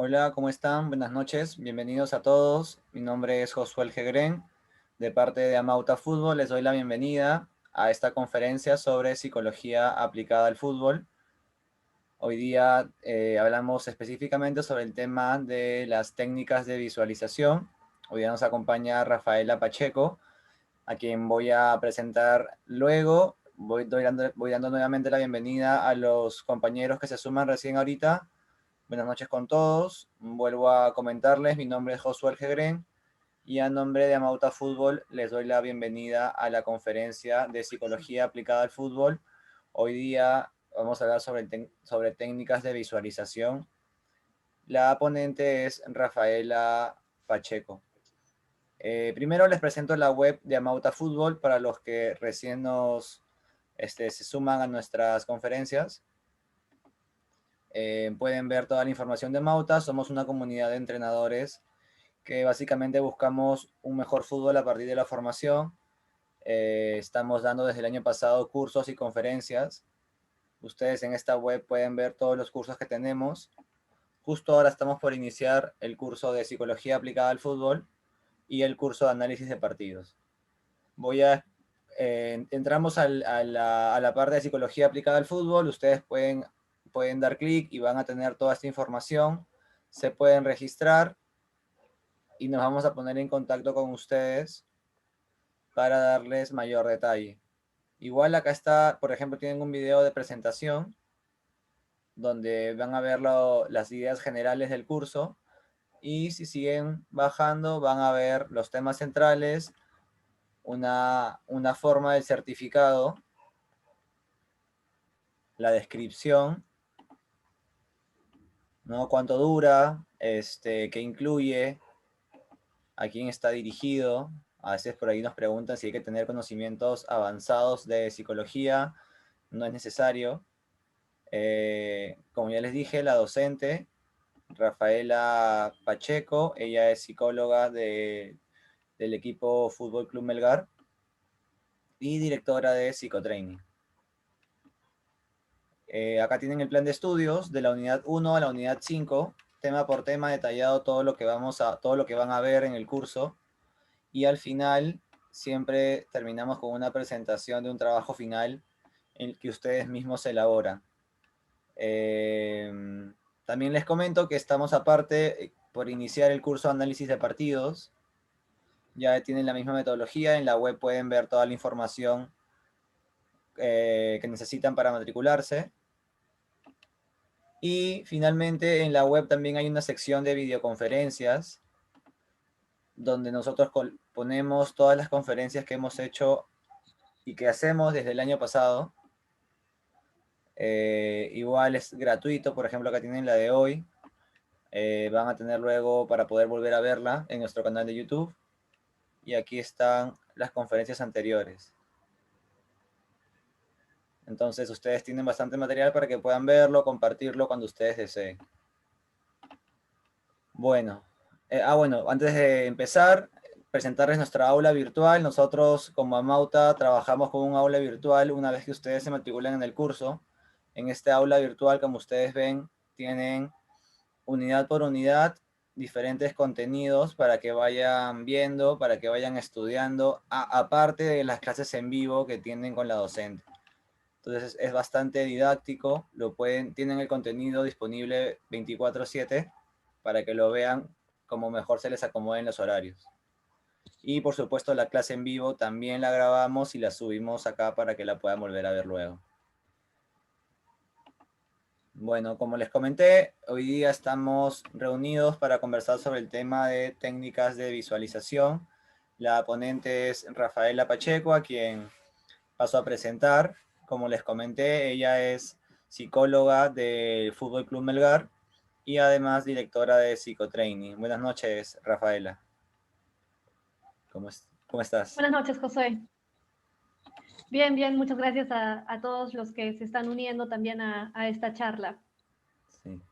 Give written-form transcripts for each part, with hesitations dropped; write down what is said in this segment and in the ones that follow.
Hola, ¿cómo están? Buenas noches, bienvenidos a todos. Mi nombre es Josué Gelgren, de parte de Amauta Fútbol. Les doy la bienvenida a esta conferencia sobre psicología aplicada al fútbol. Hoy día hablamos específicamente sobre el tema de las técnicas de visualización. Hoy día nos acompaña Rafaela Pacheco, a quien voy a presentar luego. Voy dando nuevamente la bienvenida a los compañeros que se suman recién ahorita. Buenas noches con todos. Vuelvo a comentarles, mi nombre es Josué Gelgren y a nombre de Amauta Fútbol les doy la bienvenida a la conferencia de psicología aplicada al fútbol. Hoy día vamos a hablar sobre técnicas de visualización. La ponente es Rafaela Pacheco. Primero les presento la web de Amauta Fútbol para los que recién se suman a nuestras conferencias. Pueden ver toda la información de Mauta. Somos una comunidad de entrenadores que básicamente buscamos un mejor fútbol a partir de la formación. Estamos dando desde el año pasado cursos y conferencias. Ustedes en esta web pueden ver todos los cursos que tenemos. Justo ahora estamos por iniciar el curso de psicología aplicada al fútbol y el curso de análisis de partidos. Entramos a la parte de psicología aplicada al fútbol. Ustedes pueden dar clic y van a tener toda esta información. Se pueden registrar y nos vamos a poner en contacto con ustedes para darles mayor detalle. Igual acá está, por ejemplo, tienen un video de presentación donde van a ver las ideas generales del curso, y si siguen bajando van a ver los temas centrales, una forma del certificado, la descripción, ¿no? Cuánto dura, qué incluye, a quién está dirigido. A veces por ahí nos preguntan si hay que tener conocimientos avanzados de psicología. No es necesario. Como ya les dije, la docente, Rafaela Pacheco, ella es psicóloga del equipo Fútbol Club Melgar y directora de psicotraining. Acá tienen el plan de estudios de la unidad 1 a la unidad 5, tema por tema detallado todo lo que van a ver en el curso. Y al final siempre terminamos con una presentación de un trabajo final en el que ustedes mismos elaboran. También les comento que estamos aparte por iniciar el curso de análisis de partidos. Ya tienen la misma metodología, en la web pueden ver toda la información que necesitan para matricularse. Y finalmente en la web también hay una sección de videoconferencias donde nosotros ponemos todas las conferencias que hemos hecho y que hacemos desde el año pasado. Igual es gratuito, por ejemplo acá tienen la de hoy. Van a tener luego para poder volver a verla en nuestro canal de YouTube. Y aquí están las conferencias anteriores. Entonces ustedes tienen bastante material para que puedan verlo, compartirlo cuando ustedes deseen. Bueno, antes de empezar, presentarles nuestra aula virtual. Nosotros como Amauta trabajamos con un aula virtual una vez que ustedes se matriculan en el curso. En este aula virtual, como ustedes ven, tienen unidad por unidad diferentes contenidos para que vayan viendo, para que vayan estudiando, aparte de las clases en vivo que tienen con la docente. Entonces es bastante didáctico, tienen el contenido disponible 24/7 para que lo vean como mejor se les acomoden los horarios. Y por supuesto la clase en vivo también la grabamos y la subimos acá para que la puedan volver a ver luego. Bueno, como les comenté, hoy día estamos reunidos para conversar sobre el tema de técnicas de visualización. La ponente es Rafaela Pacheco, a quien paso a presentar. Como les comenté, ella es psicóloga del Fútbol Club Melgar y además directora de psicotraining. Buenas noches, Rafaela. ¿Cómo estás? Buenas noches, José. Bien, bien, muchas gracias a todos los que se están uniendo también a esta charla. Sí.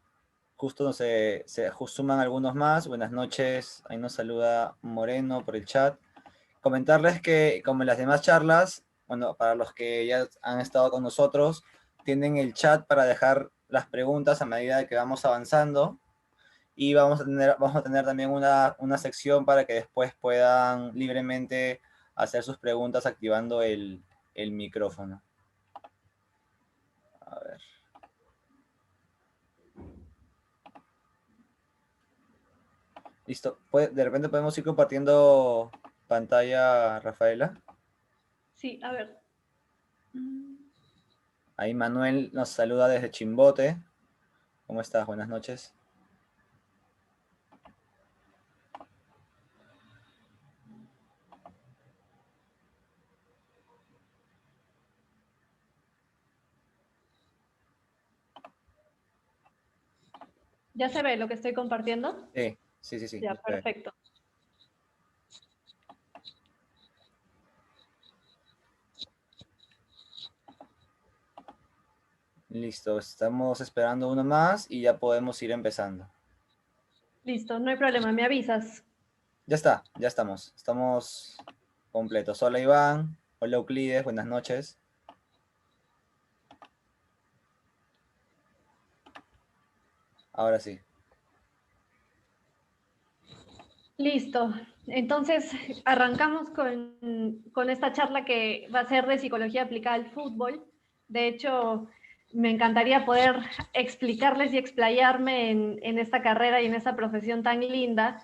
Justo suman algunos más. Buenas noches. Ahí nos saluda Moreno por el chat. Comentarles que, como en las demás charlas, bueno, para los que ya han estado con nosotros, tienen el chat para dejar las preguntas a medida de que vamos avanzando. y vamos a tener también una sección para que después puedan libremente hacer sus preguntas activando el micrófono. A ver. Listo. De repente podemos ir compartiendo pantalla, Rafaela. Sí, a ver. Ahí Manuel nos saluda desde Chimbote. ¿Cómo estás? Buenas noches. ¿Ya se ve lo que estoy compartiendo? Sí. Ya, perfecto. Listo, estamos esperando uno más y ya podemos ir empezando. Listo, no hay problema, me avisas. Ya está, ya estamos. Estamos completos. Hola Iván, hola Euclides, buenas noches. Ahora sí. Listo. Entonces, arrancamos con esta charla que va a ser de psicología aplicada al fútbol. De hecho, me encantaría poder explicarles y explayarme en esta carrera y en esta profesión tan linda.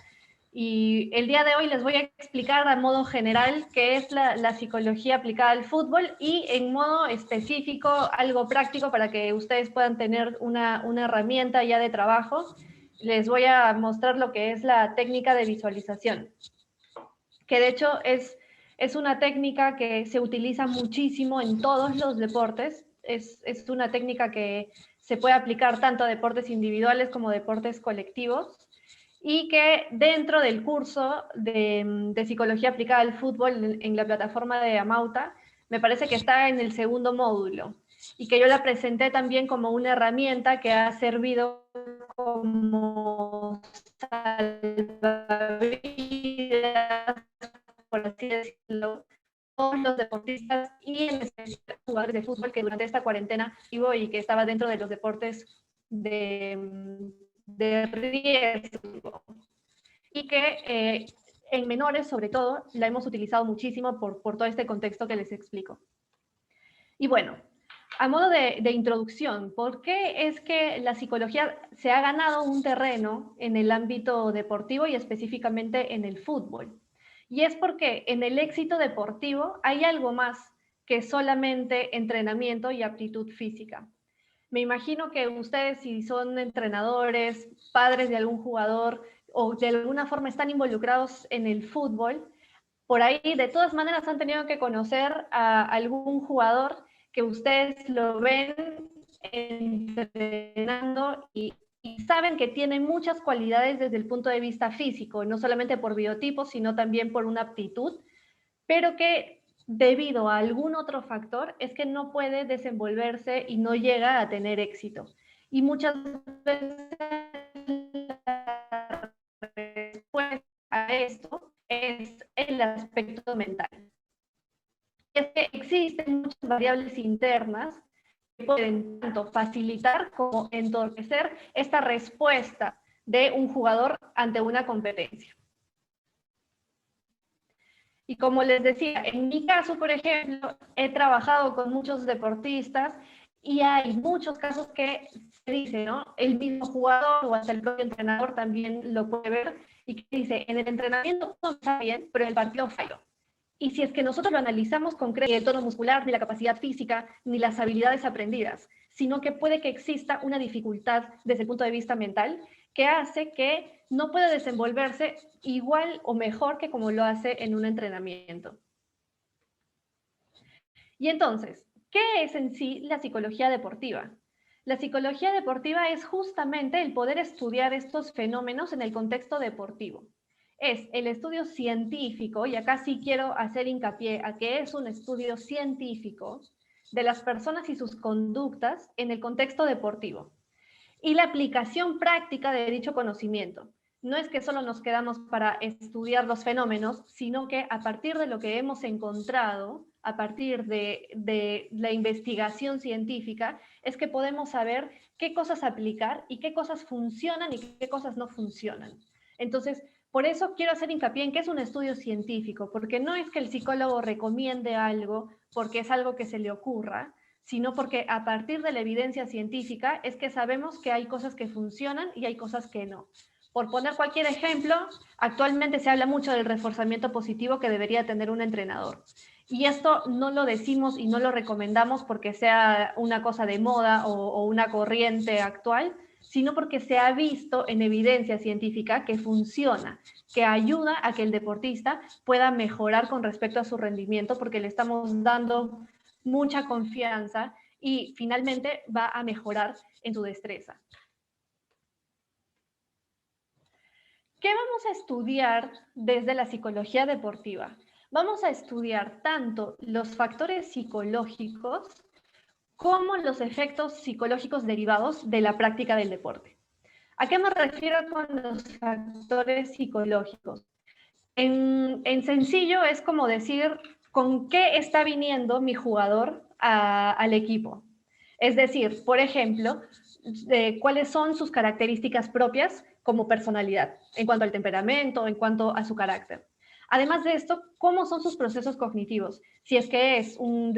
Y el día de hoy les voy a explicar a modo general qué es la psicología aplicada al fútbol y en modo específico, algo práctico para que ustedes puedan tener una herramienta ya de trabajo. Les voy a mostrar lo que es la técnica de visualización, que de hecho es una técnica que se utiliza muchísimo en todos los deportes. Es una técnica que se puede aplicar tanto a deportes individuales como deportes colectivos y que dentro del curso de psicología aplicada al fútbol en la plataforma de Amauta, me parece que está en el segundo módulo y que yo la presenté también como una herramienta que ha servido como salvavidas, por así decirlo, todos los deportistas y en especial jugadores de fútbol que durante esta cuarentena vivo y que estaba dentro de los deportes de riesgo y que en menores sobre todo la hemos utilizado muchísimo por todo este contexto que les explico. Y bueno, a modo de introducción, ¿por qué es que la psicología se ha ganado un terreno en el ámbito deportivo y específicamente en el fútbol? Y es porque en el éxito deportivo hay algo más que solamente entrenamiento y aptitud física. Me imagino que ustedes, si son entrenadores, padres de algún jugador o de alguna forma están involucrados en el fútbol, por ahí de todas maneras han tenido que conocer a algún jugador que ustedes lo ven entrenando y saben que tiene muchas cualidades desde el punto de vista físico, no solamente por biotipo, sino también por una aptitud, pero que debido a algún otro factor es que no puede desenvolverse y no llega a tener éxito. Y muchas veces la respuesta a esto es el aspecto mental. Es que existen muchas variables internas que pueden tanto facilitar como entorpecer esta respuesta de un jugador ante una competencia. Y como les decía, en mi caso, por ejemplo, he trabajado con muchos deportistas y hay muchos casos que se dice, ¿no? El mismo jugador o hasta el propio entrenador también lo puede ver y que dice, en el entrenamiento todo está bien, pero en el partido fallo. Y si es que nosotros lo analizamos con ni el tono muscular, ni la capacidad física, ni las habilidades aprendidas, sino que puede que exista una dificultad desde el punto de vista mental que hace que no pueda desenvolverse igual o mejor que como lo hace en un entrenamiento. Y entonces, ¿qué es en sí la psicología deportiva? La psicología deportiva es justamente el poder estudiar estos fenómenos en el contexto deportivo. Es el estudio científico, y acá sí quiero hacer hincapié a que es un estudio científico de las personas y sus conductas en el contexto deportivo y la aplicación práctica de dicho conocimiento. No es que solo nos quedamos para estudiar los fenómenos, sino que a partir de lo que hemos encontrado, a partir de la investigación científica es que podemos saber qué cosas aplicar y qué cosas funcionan y qué cosas no funcionan. Entonces, por eso quiero hacer hincapié en que es un estudio científico, porque no es que el psicólogo recomiende algo porque es algo que se le ocurra, sino porque a partir de la evidencia científica es que sabemos que hay cosas que funcionan y hay cosas que no. Por poner cualquier ejemplo, actualmente se habla mucho del reforzamiento positivo que debería tener un entrenador. Y esto no lo decimos y no lo recomendamos porque sea una cosa de moda o una corriente actual, sino porque se ha visto en evidencia científica que funciona, que ayuda a que el deportista pueda mejorar con respecto a su rendimiento porque le estamos dando mucha confianza y finalmente va a mejorar en su destreza. ¿Qué vamos a estudiar desde la psicología deportiva? Vamos a estudiar tanto los factores psicológicos como los efectos psicológicos derivados de la práctica del deporte. ¿A qué me refiero con los factores psicológicos? En sencillo es como decir con qué está viniendo mi jugador al equipo. Es decir, por ejemplo, cuáles son sus características propias como personalidad, en cuanto al temperamento, en cuanto a su carácter. Además de esto, ¿cómo son sus procesos cognitivos? Si es que es un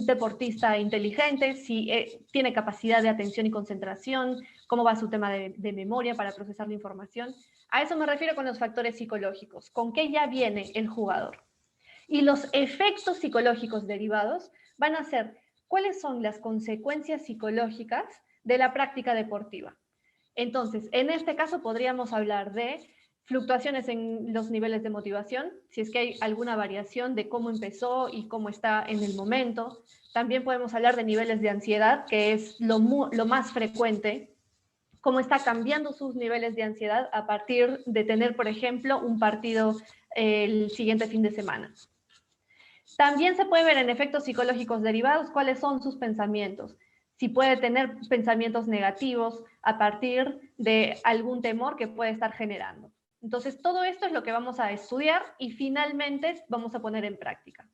deportista inteligente, si tiene capacidad de atención y concentración, cómo va su tema de memoria para procesar la información. A eso me refiero con los factores psicológicos, con qué ya viene el jugador. Y los efectos psicológicos derivados van a ser cuáles son las consecuencias psicológicas de la práctica deportiva. Entonces, en este caso podríamos hablar de fluctuaciones en los niveles de motivación, si es que hay alguna variación de cómo empezó y cómo está en el momento. También podemos hablar de niveles de ansiedad, que es lo más frecuente, cómo está cambiando sus niveles de ansiedad a partir de tener, por ejemplo, un partido el siguiente fin de semana. También se puede ver en efectos psicológicos derivados cuáles son sus pensamientos. Si puede tener pensamientos negativos a partir de algún temor que puede estar generando. Entonces, todo esto es lo que vamos a estudiar y finalmente vamos a poner en práctica.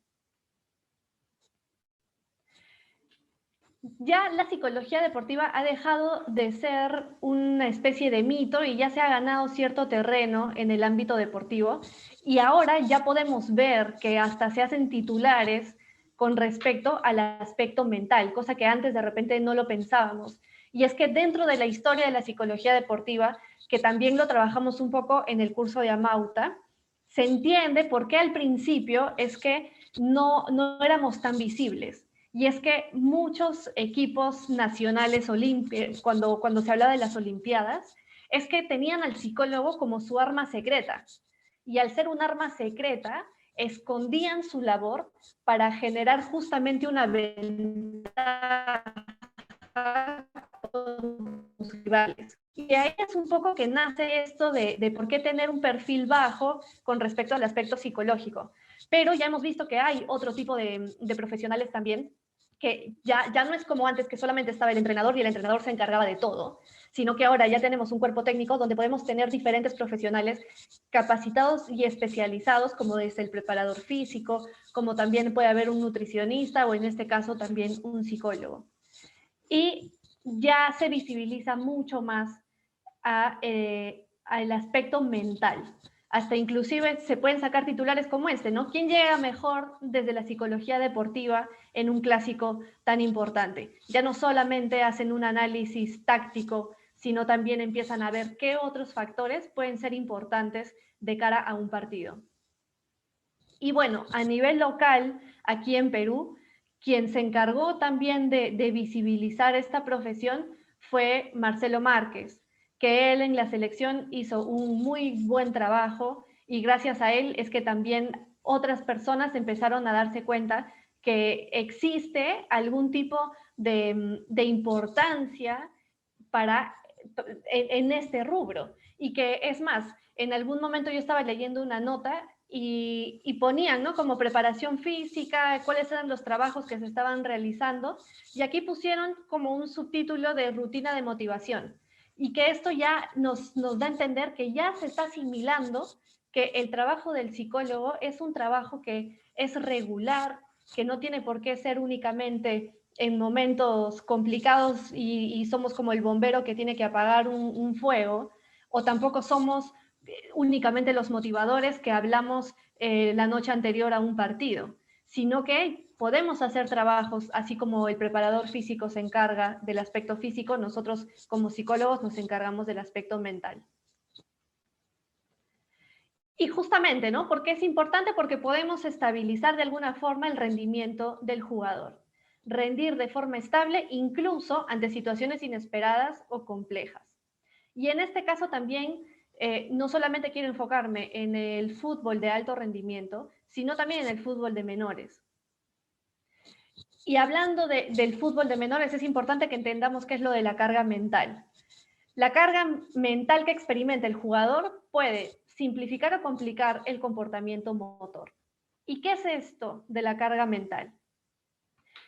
Ya la psicología deportiva ha dejado de ser una especie de mito y ya se ha ganado cierto terreno en el ámbito deportivo y ahora ya podemos ver que hasta se hacen titulares con respecto al aspecto mental, cosa que antes de repente no lo pensábamos. Y es que dentro de la historia de la psicología deportiva, que también lo trabajamos un poco en el curso de Amauta, se entiende por qué al principio es que no éramos tan visibles. Y es que muchos equipos nacionales cuando se habla de las Olimpiadas, es que tenían al psicólogo como su arma secreta. Y al ser un arma secreta, escondían su labor para generar justamente una ventaja a los rivales. Y ahí es un poco que nace esto de por qué tener un perfil bajo con respecto al aspecto psicológico. Pero ya hemos visto que hay otro tipo de profesionales también que ya no es como antes, que solamente estaba el entrenador y el entrenador se encargaba de todo, sino que ahora ya tenemos un cuerpo técnico donde podemos tener diferentes profesionales capacitados y especializados, como es el preparador físico, como también puede haber un nutricionista o en este caso también un psicólogo. Y ya se visibiliza mucho más al aspecto mental. Hasta inclusive se pueden sacar titulares como este, ¿no? ¿Quién llega mejor desde la psicología deportiva en un clásico tan importante? Ya no solamente hacen un análisis táctico, sino también empiezan a ver qué otros factores pueden ser importantes de cara a un partido. Y bueno, a nivel local, aquí en Perú, quien se encargó también de visibilizar esta profesión fue Marcelo Márquez, que él en la selección hizo un muy buen trabajo y gracias a él es que también otras personas empezaron a darse cuenta que existe algún tipo de importancia en este rubro. Y que es más, en algún momento yo estaba leyendo una nota y ponían, ¿no? Como preparación física, cuáles eran los trabajos que se estaban realizando, y aquí pusieron como un subtítulo de rutina de motivación, y que esto ya nos da a entender que ya se está asimilando que el trabajo del psicólogo es un trabajo que es regular, que no tiene por qué ser únicamente en momentos complicados y somos como el bombero que tiene que apagar un fuego, o tampoco somos únicamente los motivadores que hablamos la noche anterior a un partido, sino que podemos hacer trabajos, así como el preparador físico se encarga del aspecto físico, nosotros como psicólogos nos encargamos del aspecto mental. Y justamente, ¿no? ¿Por qué es importante? Porque podemos estabilizar de alguna forma el rendimiento del jugador. Rendir de forma estable incluso ante situaciones inesperadas o complejas. Y en este caso también, no solamente quiero enfocarme en el fútbol de alto rendimiento, sino también en el fútbol de menores. Y hablando del fútbol de menores, es importante que entendamos qué es lo de la carga mental. La carga mental que experimenta el jugador puede simplificar o complicar el comportamiento motor. ¿Y qué es esto de la carga mental?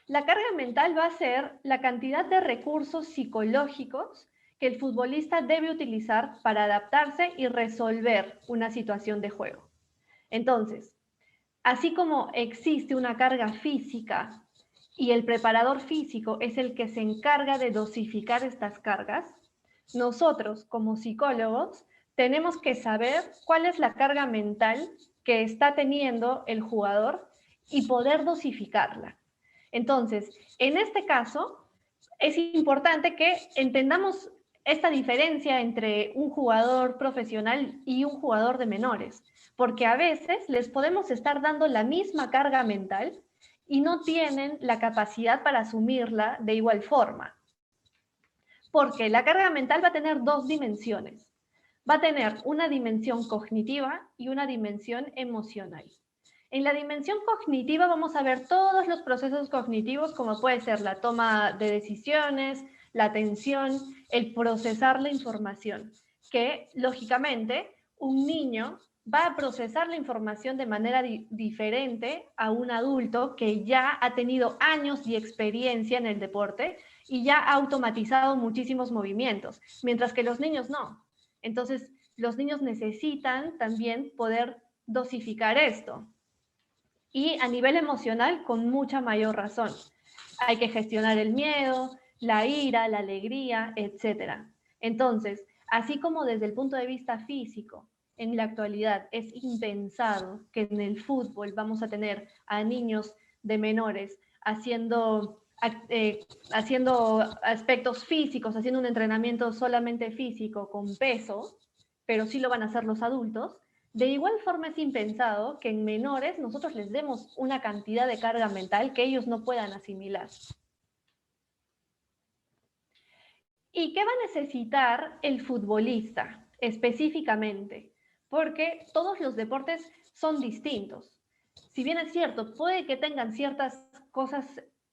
La carga mental va a ser la cantidad de recursos psicológicos que el futbolista debe utilizar para adaptarse y resolver una situación de juego. Entonces, así como existe una carga física y el preparador físico es el que se encarga de dosificar estas cargas, nosotros como psicólogos tenemos que saber cuál es la carga mental que está teniendo el jugador y poder dosificarla. Entonces, en este caso, es importante que entendamos esta diferencia entre un jugador profesional y un jugador de menores, porque a veces les podemos estar dando la misma carga mental y no tienen la capacidad para asumirla de igual forma. Porque la carga mental va a tener dos dimensiones. Va a tener una dimensión cognitiva y una dimensión emocional. En la dimensión cognitiva vamos a ver todos los procesos cognitivos, como puede ser la toma de decisiones, la atención, el procesar la información, que lógicamente un niño va a procesar la información de manera diferente a un adulto que ya ha tenido años y experiencia en el deporte y ya ha automatizado muchísimos movimientos, mientras que los niños no. Entonces, los niños necesitan también poder dosificar esto. Y a nivel emocional, con mucha mayor razón. Hay que gestionar el miedo, la ira, la alegría, etc. Entonces, así como desde el punto de vista físico, en la actualidad es impensado que en el fútbol vamos a tener a niños de menores haciendo aspectos físicos, haciendo un entrenamiento solamente físico con peso, pero sí lo van a hacer los adultos. De igual forma es impensado que en menores nosotros les demos una cantidad de carga mental que ellos no puedan asimilar. ¿Y qué va a necesitar el futbolista específicamente? Porque todos los deportes son distintos. Si bien es cierto, puede que tengan ciertas cosas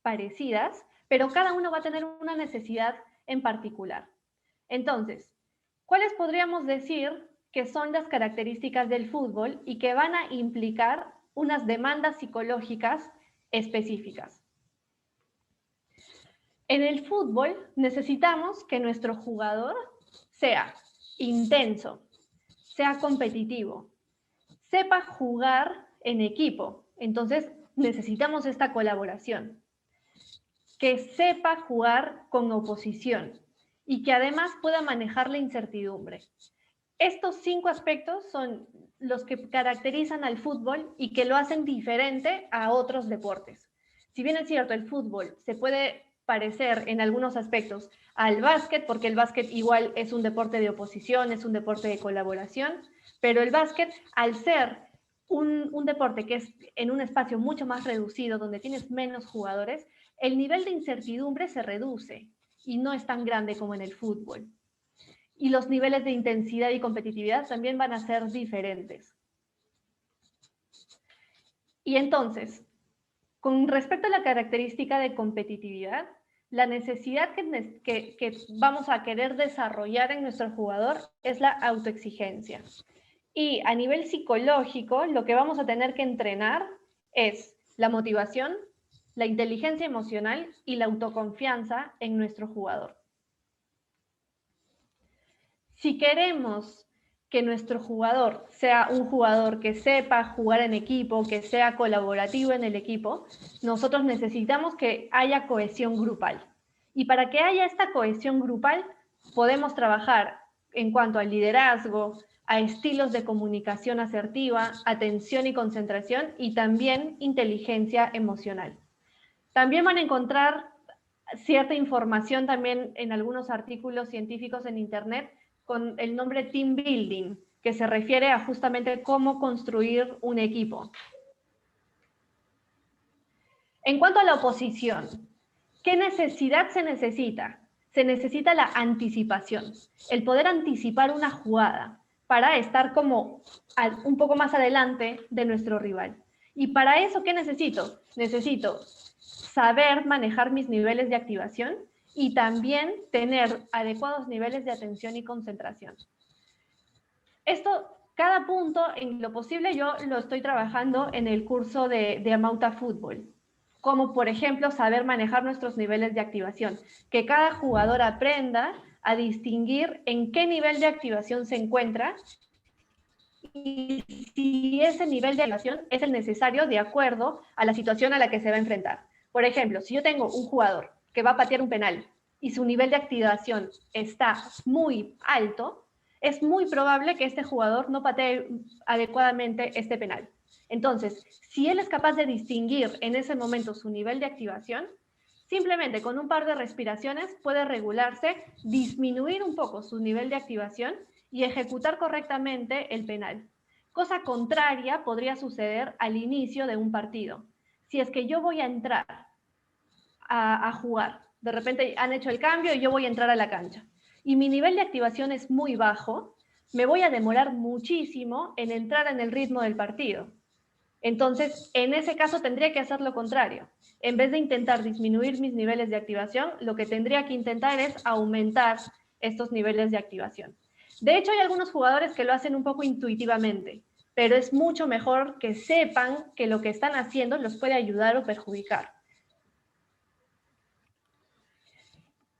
parecidas, pero cada uno va a tener una necesidad en particular. Entonces, ¿cuáles podríamos decir que son las características del fútbol y que van a implicar unas demandas psicológicas específicas? En el fútbol necesitamos que nuestro jugador sea intenso, sea competitivo, sepa jugar en equipo. Entonces necesitamos esta colaboración. Que sepa jugar con oposición y que además pueda manejar la incertidumbre. Estos 5 aspectos son los que caracterizan al fútbol y que lo hacen diferente a otros deportes. Si bien es cierto, el fútbol se puede parecer en algunos aspectos al básquet, porque el básquet igual es un deporte de oposición, es un deporte de colaboración, pero el básquet, al ser un deporte que es en un espacio mucho más reducido, donde tienes menos jugadores, el nivel de incertidumbre se reduce y no es tan grande como en el fútbol. Y los niveles de intensidad y competitividad también van a ser diferentes. Y entonces, con respecto a la característica de competitividad, la necesidad que vamos a querer desarrollar en nuestro jugador es la autoexigencia. Y a nivel psicológico, lo que vamos a tener que entrenar es la motivación, la inteligencia emocional y la autoconfianza en nuestro jugador. Si queremos que nuestro jugador sea un jugador que sepa jugar en equipo, que sea colaborativo en el equipo, nosotros necesitamos que haya cohesión grupal. Y para que haya esta cohesión grupal, podemos trabajar en cuanto al liderazgo, a estilos de comunicación asertiva, atención y concentración y también inteligencia emocional. También van a encontrar cierta información también en algunos artículos científicos en Internet con el nombre team building, que se refiere a justamente cómo construir un equipo. En cuanto a la oposición, ¿qué necesidad se necesita? Se necesita la anticipación, el poder anticipar una jugada para estar como un poco más adelante de nuestro rival. Y para eso, ¿qué necesito? Necesito saber manejar mis niveles de activación y también tener adecuados niveles de atención y concentración. Esto, cada punto, en lo posible, yo lo estoy trabajando en el curso de Amauta Fútbol, como por ejemplo saber manejar nuestros niveles de activación, que cada jugador aprenda a distinguir en qué nivel de activación se encuentra y si ese nivel de activación es el necesario de acuerdo a la situación a la que se va a enfrentar. Por ejemplo, si yo tengo un jugador que va a patear un penal y su nivel de activación está muy alto, es muy probable que este jugador no patee adecuadamente este penal. Entonces, si él es capaz de distinguir en ese momento su nivel de activación, simplemente con un par de respiraciones puede regularse, disminuir un poco su nivel de activación y ejecutar correctamente el penal. Cosa contraria podría suceder al inicio de un partido. Si es que yo voy a entrar a jugar, de repente han hecho el cambio y yo voy a entrar a la cancha, y mi nivel de activación es muy bajo, me voy a demorar muchísimo en entrar en el ritmo del partido. Entonces, en ese caso tendría que hacer lo contrario. En vez de intentar disminuir mis niveles de activación, lo que tendría que intentar es aumentar estos niveles de activación. De hecho, hay algunos jugadores que lo hacen un poco intuitivamente, pero es mucho mejor que sepan que lo que están haciendo los puede ayudar o perjudicar.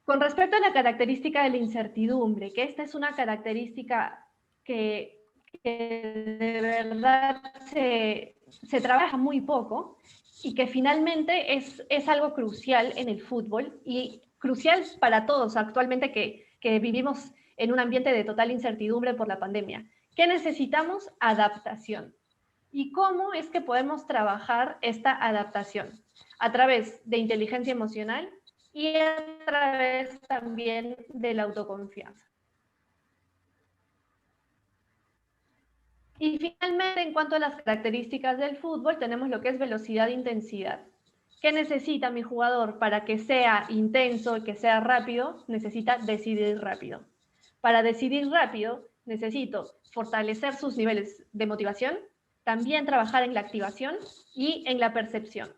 Con respecto a la característica de la incertidumbre, que esta es una característica que de verdad se trabaja muy poco y que finalmente es algo crucial en el fútbol y crucial para todos actualmente que vivimos en un ambiente de total incertidumbre por la pandemia. ¿Qué necesitamos? Adaptación. ¿Y cómo es que podemos trabajar esta adaptación? A través de inteligencia emocional y a través también de la autoconfianza. Y finalmente, en cuanto a las características del fútbol, tenemos lo que es velocidad e intensidad. ¿Qué necesita mi jugador para que sea intenso y que sea rápido? Necesita decidir rápido. Para decidir rápido, necesito fortalecer sus niveles de motivación, también trabajar en la activación y en la percepción.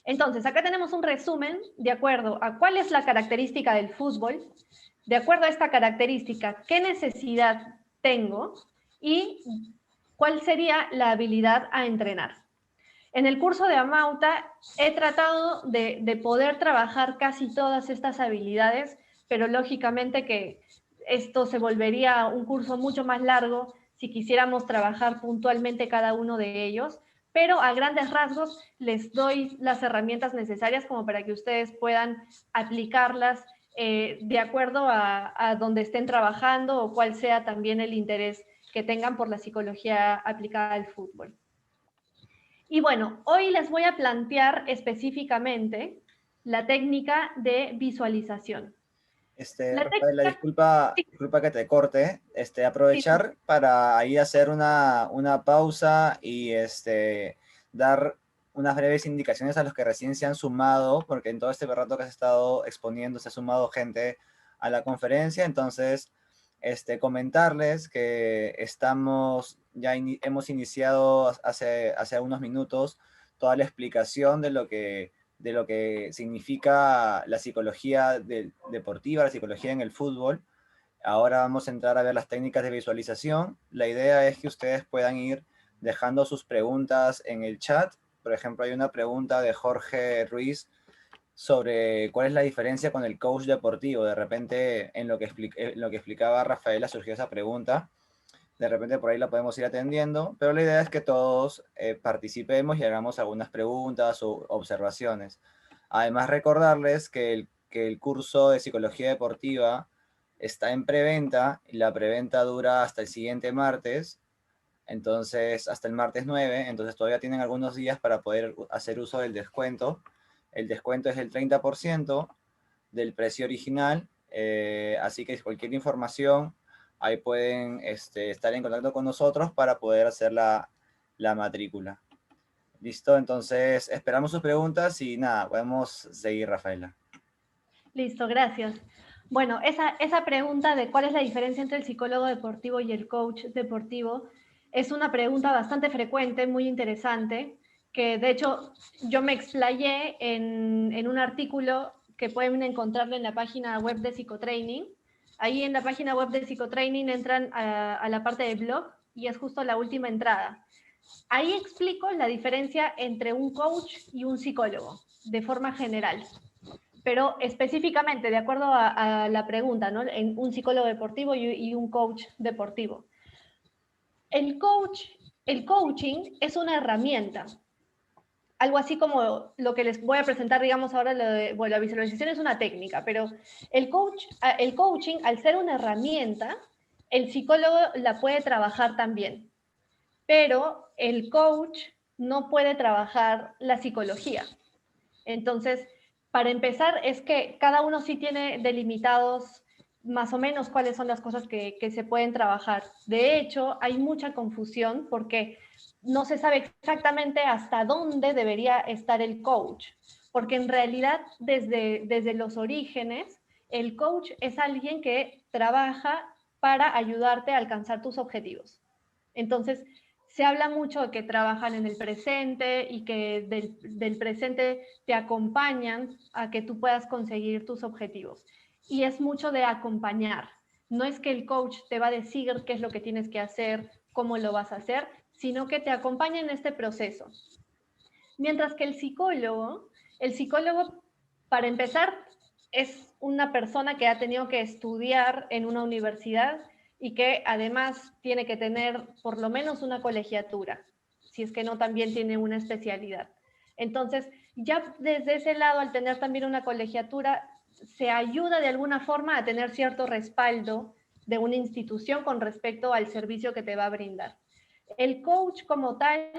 Entonces, acá tenemos un resumen de acuerdo a cuál es la característica del fútbol, de acuerdo a esta característica, qué necesidad tengo y cuál sería la habilidad a entrenar. En el curso de Amauta he tratado de poder trabajar casi todas estas habilidades, pero lógicamente que esto se volvería un curso mucho más largo si quisiéramos trabajar puntualmente cada uno de ellos, pero a grandes rasgos les doy las herramientas necesarias como para que ustedes puedan aplicarlas de acuerdo a donde estén trabajando o cuál sea también el interés que tengan por la psicología aplicada al fútbol. Y bueno, hoy les voy a plantear específicamente la técnica de visualización. Rafaela, disculpa que te corte, aprovechar Sí. para ahí hacer una pausa y dar unas breves indicaciones a los que recién se han sumado, porque en todo este rato que se ha estado exponiendo se ha sumado gente a la conferencia, entonces comentarles que hemos iniciado hace unos minutos toda la explicación de lo que significa la psicología deportiva, la psicología en el fútbol. Ahora vamos a entrar a ver las técnicas de visualización. La idea es que ustedes puedan ir dejando sus preguntas en el chat. Por ejemplo, hay una pregunta de Jorge Ruiz sobre cuál es la diferencia con el coach deportivo. De repente, en lo que explicaba Rafaela surgió esa pregunta. De repente por ahí la podemos ir atendiendo, pero la idea es que todos participemos y hagamos algunas preguntas o observaciones. Además, recordarles que el curso de psicología deportiva está en preventa y la preventa dura hasta el siguiente martes, entonces hasta el martes 9, entonces todavía tienen algunos días para poder hacer uso del descuento. El descuento es del 30% del precio original, así que cualquier información ahí pueden estar en contacto con nosotros para poder hacer la matrícula. ¿Listo? Entonces esperamos sus preguntas y nada, podemos seguir, Rafaela. Listo, gracias. Bueno, esa pregunta de cuál es la diferencia entre el psicólogo deportivo y el coach deportivo es una pregunta bastante frecuente, muy interesante, que de hecho yo me explayé en un artículo que pueden encontrarlo en la página web de Psicotraining. Ahí en la página web de Psicotraining entran a la parte de blog y es justo la última entrada. Ahí explico la diferencia entre un coach y un psicólogo, de forma general. Pero específicamente, de acuerdo a la pregunta, ¿no? En un psicólogo deportivo y un coach deportivo. El coaching es una herramienta, algo así como lo que les voy a presentar, digamos, ahora, la visualización es una técnica, pero el coaching, al ser una herramienta, el psicólogo la puede trabajar también, pero el coach no puede trabajar la psicología. Entonces, para empezar, es que cada uno sí tiene delimitados más o menos cuáles son las cosas que se pueden trabajar. De hecho, hay mucha confusión porque no se sabe exactamente hasta dónde debería estar el coach, porque en realidad desde los orígenes, el coach es alguien que trabaja para ayudarte a alcanzar tus objetivos. Entonces, se habla mucho de que trabajan en el presente y que del presente te acompañan a que tú puedas conseguir tus objetivos. Y es mucho de acompañar. No es que el coach te va a decir qué es lo que tienes que hacer, cómo lo vas a hacer, sino que te acompaña en este proceso. Mientras que el psicólogo, para empezar, es una persona que ha tenido que estudiar en una universidad y que además tiene que tener por lo menos una colegiatura, si es que no también tiene una especialidad. Entonces, ya desde ese lado, al tener también una colegiatura, se ayuda de alguna forma a tener cierto respaldo de una institución con respecto al servicio que te va a brindar. El coach como tal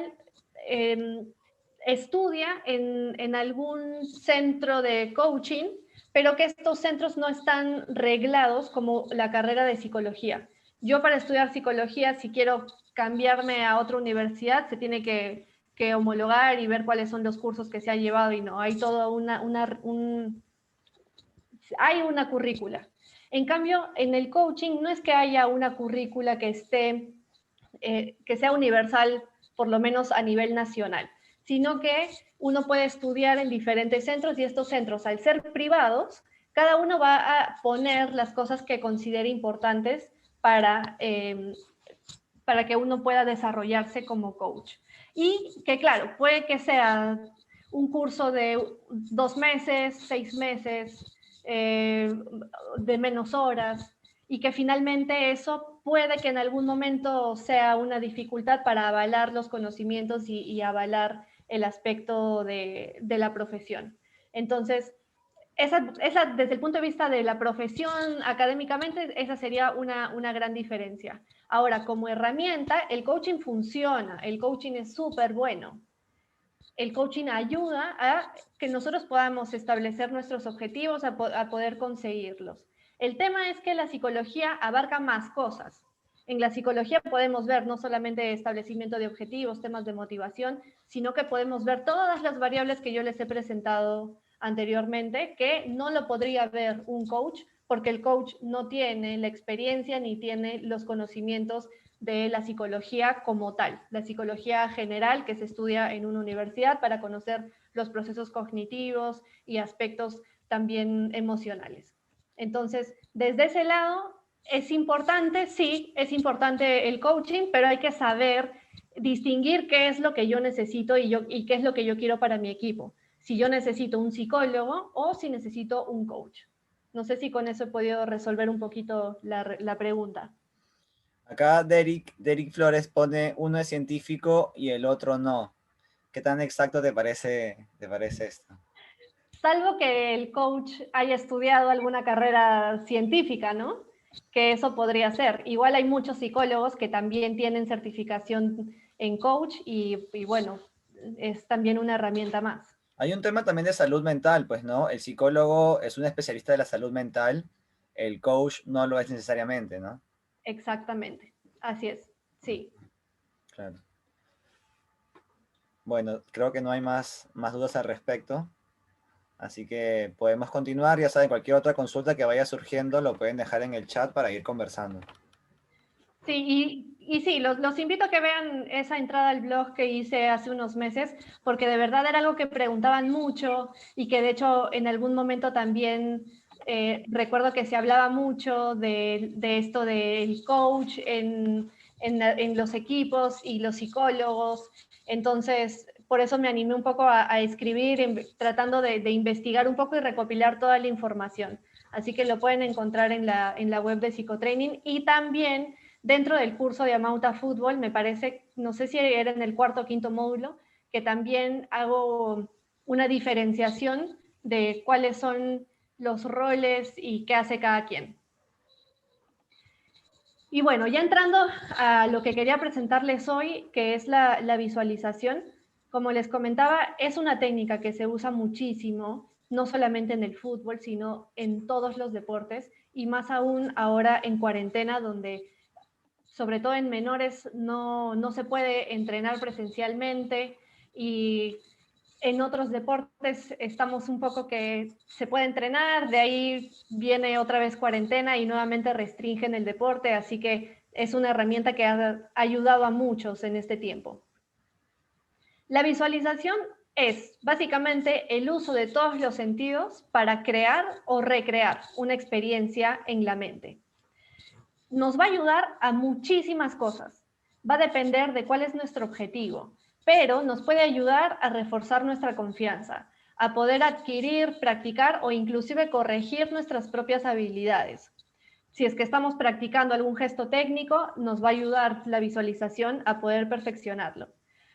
estudia en algún centro de coaching, pero que estos centros no están reglados como la carrera de psicología. Yo para estudiar psicología, si quiero cambiarme a otra universidad, se tiene que homologar y ver cuáles son los cursos que se ha llevado y no, hay toda hay una currícula. En cambio, en el coaching no es que haya una currícula que que sea universal, por lo menos a nivel nacional, sino que uno puede estudiar en diferentes centros y estos centros, al ser privados, cada uno va a poner las cosas que considere importantes para que uno pueda desarrollarse como coach. Y que claro, puede que sea un curso de 2 meses, 6 meses, de menos horas, y que finalmente eso puede que en algún momento sea una dificultad para avalar los conocimientos y avalar el aspecto de la profesión. Entonces, desde el punto de vista de la profesión académicamente, esa sería una gran diferencia. Ahora, como herramienta, el coaching funciona, el coaching es súper bueno. El coaching ayuda a que nosotros podamos establecer nuestros objetivos, a poder conseguirlos. El tema es que la psicología abarca más cosas. En la psicología podemos ver no solamente establecimiento de objetivos, temas de motivación, sino que podemos ver todas las variables que yo les he presentado anteriormente, que no lo podría ver un coach, porque el coach no tiene la experiencia ni tiene los conocimientos de la psicología como tal, la psicología general que se estudia en una universidad para conocer los procesos cognitivos y aspectos también emocionales. Entonces, desde ese lado, es importante, sí, es importante el coaching, pero hay que saber distinguir qué es lo que yo necesito y qué es lo que yo quiero para mi equipo. si yo necesito un psicólogo o si necesito un coach. No sé si con eso he podido resolver un poquito la pregunta. Acá Derek Flores pone uno es científico y el otro no. ¿Qué tan exacto te parece esto? Salvo que el coach haya estudiado alguna carrera científica, ¿no? Que eso podría ser. Igual hay muchos psicólogos que también tienen certificación en coach y bueno, es también una herramienta más. Hay un tema también de salud mental, pues, ¿no? El psicólogo es un especialista de la salud mental, el coach no lo es necesariamente, ¿no? Exactamente, así es, sí. Claro. Bueno, creo que no hay más dudas al respecto, así que podemos continuar. Ya saben, cualquier otra consulta que vaya surgiendo lo pueden dejar en el chat para ir conversando. Sí, y sí, los invito a que vean esa entrada al blog que hice hace unos meses, porque de verdad era algo que preguntaban mucho y que de hecho en algún momento también recuerdo que se hablaba mucho de esto del coach en los equipos y los psicólogos. Entonces, por eso me animé un poco a escribir, tratando de investigar un poco y recopilar toda la información. Así que lo pueden encontrar en la web de Psicotraining y también dentro del curso de Amauta Fútbol, me parece, no sé si era en el cuarto o quinto módulo, que también hago una diferenciación de cuáles son los roles y qué hace cada quien. Y bueno, ya entrando a lo que quería presentarles hoy, que es la visualización, como les comentaba, es una técnica que se usa muchísimo, no solamente en el fútbol, sino en todos los deportes, y más aún ahora en cuarentena, donde sobre todo en menores, no se puede entrenar presencialmente y en otros deportes estamos un poco que se puede entrenar, de ahí viene otra vez cuarentena y nuevamente restringen el deporte, así que es una herramienta que ha ayudado a muchos en este tiempo. La visualización es básicamente el uso de todos los sentidos para crear o recrear una experiencia en la mente. Nos va a ayudar a muchísimas cosas. Va a depender de cuál es nuestro objetivo, pero nos puede ayudar a reforzar nuestra confianza, a poder adquirir, practicar o inclusive corregir nuestras propias habilidades. Si es que estamos practicando algún gesto técnico, nos va a ayudar la visualización a poder perfeccionarlo.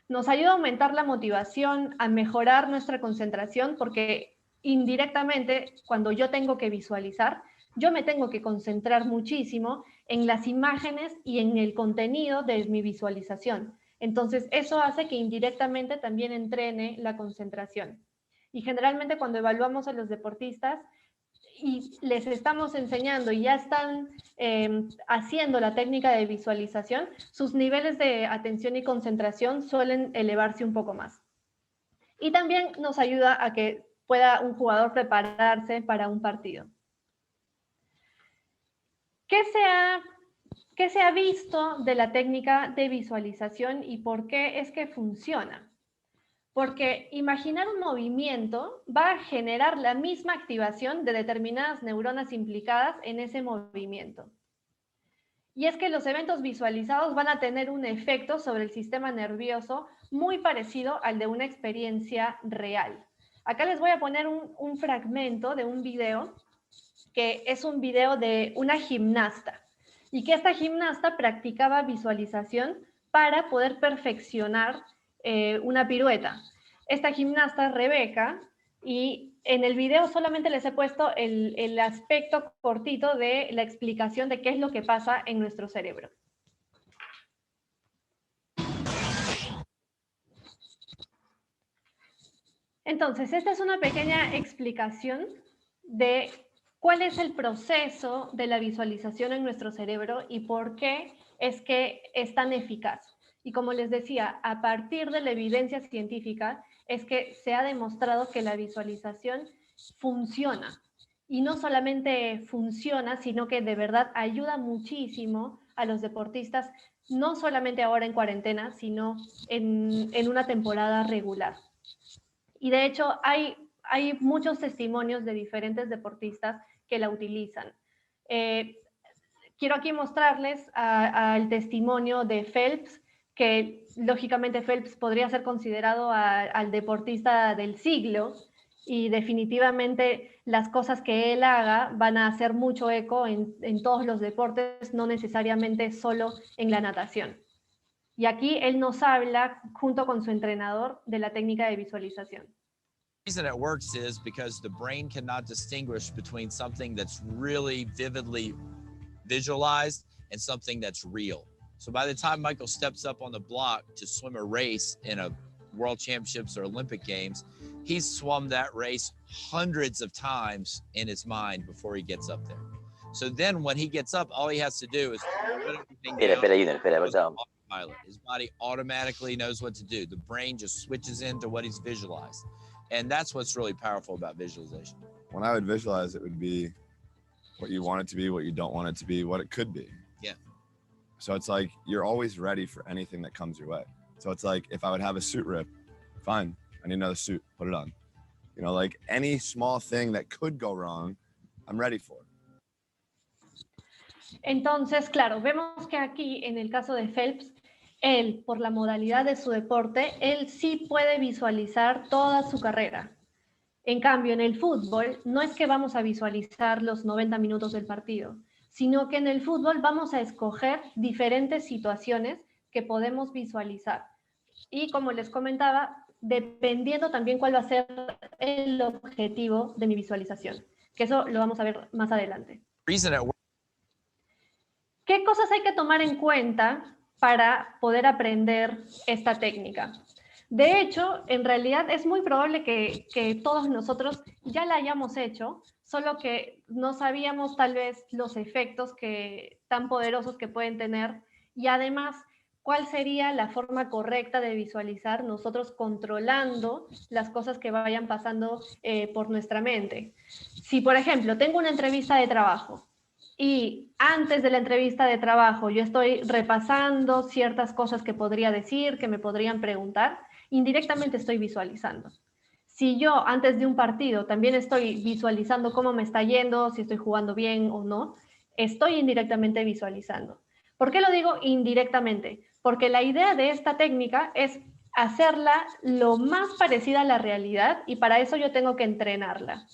Nos ayuda a aumentar la motivación, a mejorar nuestra concentración, porque indirectamente, cuando yo tengo que visualizar, yo me tengo que concentrar muchísimo en las imágenes y en el contenido de mi visualización. Entonces, eso hace que indirectamente también entrene la concentración. Y generalmente cuando evaluamos a los deportistas y les estamos enseñando y ya están haciendo la técnica de visualización, sus niveles de atención y concentración suelen elevarse un poco más. Y también nos ayuda a que pueda un jugador prepararse para un partido. ¿Qué se ha visto de la técnica de visualización y por qué es que funciona? Porque imaginar un movimiento va a generar la misma activación de determinadas neuronas implicadas en ese movimiento. Y es que los eventos visualizados van a tener un efecto sobre el sistema nervioso muy parecido al de una experiencia real. Acá les voy a poner un fragmento de un video, que es un video de una gimnasta, y que esta gimnasta practicaba visualización para poder perfeccionar una pirueta. Esta gimnasta, Rebeca, y en el video solamente les he puesto el aspecto cortito de la explicación de qué es lo que pasa en nuestro cerebro. Entonces, esta es una pequeña explicación de cuál es el proceso de la visualización en nuestro cerebro y por qué es que es tan eficaz. Y como les decía, a partir de la evidencia científica es que se ha demostrado que la visualización funciona. Y no solamente funciona, sino que de verdad ayuda muchísimo a los deportistas, no solamente ahora en cuarentena, sino en una temporada regular. Y de hecho hay muchos testimonios de diferentes deportistas que la utilizan. Quiero aquí mostrarles al testimonio de Phelps, que lógicamente Phelps podría ser considerado al deportista del siglo, y definitivamente las cosas que él haga van a hacer mucho eco en todos los deportes, no necesariamente solo en la natación. Y aquí él nos habla, junto con su entrenador, de la técnica de visualización. The reason it works is because the brain cannot distinguish between something that's really vividly visualized and something that's real. So by the time Michael steps up on the block to swim a race in a World Championships or Olympic Games, he's swum that race hundreds of times in his mind before he gets up there. So then when he gets up, all he has to do is put everything down. Autopilot. His body automatically knows what to do. The brain just switches into what he's visualized. And that's what's really powerful about visualization. When I would visualize, it would be what you want it to be, what you don't want it to be, what it could be. Yeah. So it's like you're always ready for anything that comes your way. So it's like if I would have a suit rip, fine, I need another suit, put it on. You know, like any small thing that could go wrong, I'm ready for it. Entonces, claro, vemos que aquí, en el caso de Phelps, él, por la modalidad de su deporte, él sí puede visualizar toda su carrera. En cambio, en el fútbol, no es que vamos a visualizar los 90 minutos del partido, sino que en el fútbol vamos a escoger diferentes situaciones que podemos visualizar. Y como les comentaba, dependiendo también cuál va a ser el objetivo de mi visualización, que eso lo vamos a ver más adelante. ¿Qué cosas hay que tomar en cuenta para poder aprender esta técnica? De hecho, en realidad es muy probable que todos nosotros ya la hayamos hecho, solo que no sabíamos tal vez los efectos tan poderosos que pueden tener, y además cuál sería la forma correcta de visualizar nosotros controlando las cosas que vayan pasando por nuestra mente. Si, por ejemplo, tengo una entrevista de trabajo, y antes de la entrevista de trabajo yo estoy repasando ciertas cosas que podría decir, que me podrían preguntar, indirectamente estoy visualizando. Si yo antes de un partido también estoy visualizando cómo me está yendo, si estoy jugando bien o no, estoy indirectamente visualizando. ¿Por qué lo digo indirectamente? Porque la idea de esta técnica es hacerla lo más parecida a la realidad, y para eso yo tengo que entrenarla.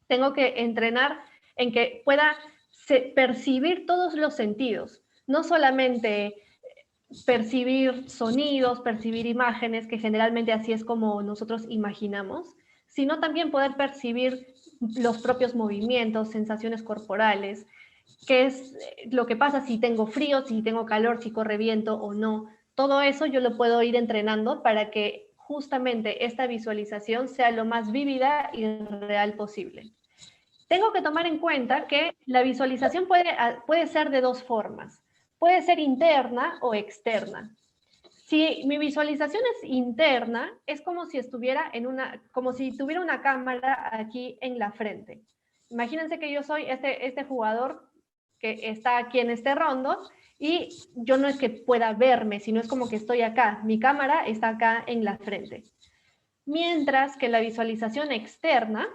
Tengo que entrenar en que pueda percibir todos los sentidos, no solamente percibir sonidos, percibir imágenes, que generalmente así es como nosotros imaginamos, sino también poder percibir los propios movimientos, sensaciones corporales, qué es lo que pasa si tengo frío, si tengo calor, si corre viento o no. Todo eso yo lo puedo ir entrenando para que justamente esta visualización sea lo más vívida y real posible. Tengo que tomar en cuenta que la visualización puede ser de dos formas. Puede ser interna o externa. Si mi visualización es interna, es como si tuviera una cámara aquí en la frente. Imagínense que yo soy este jugador que está aquí en este rondo, y yo no es que pueda verme, sino es como que estoy acá. Mi cámara está acá en la frente. Mientras que la visualización externa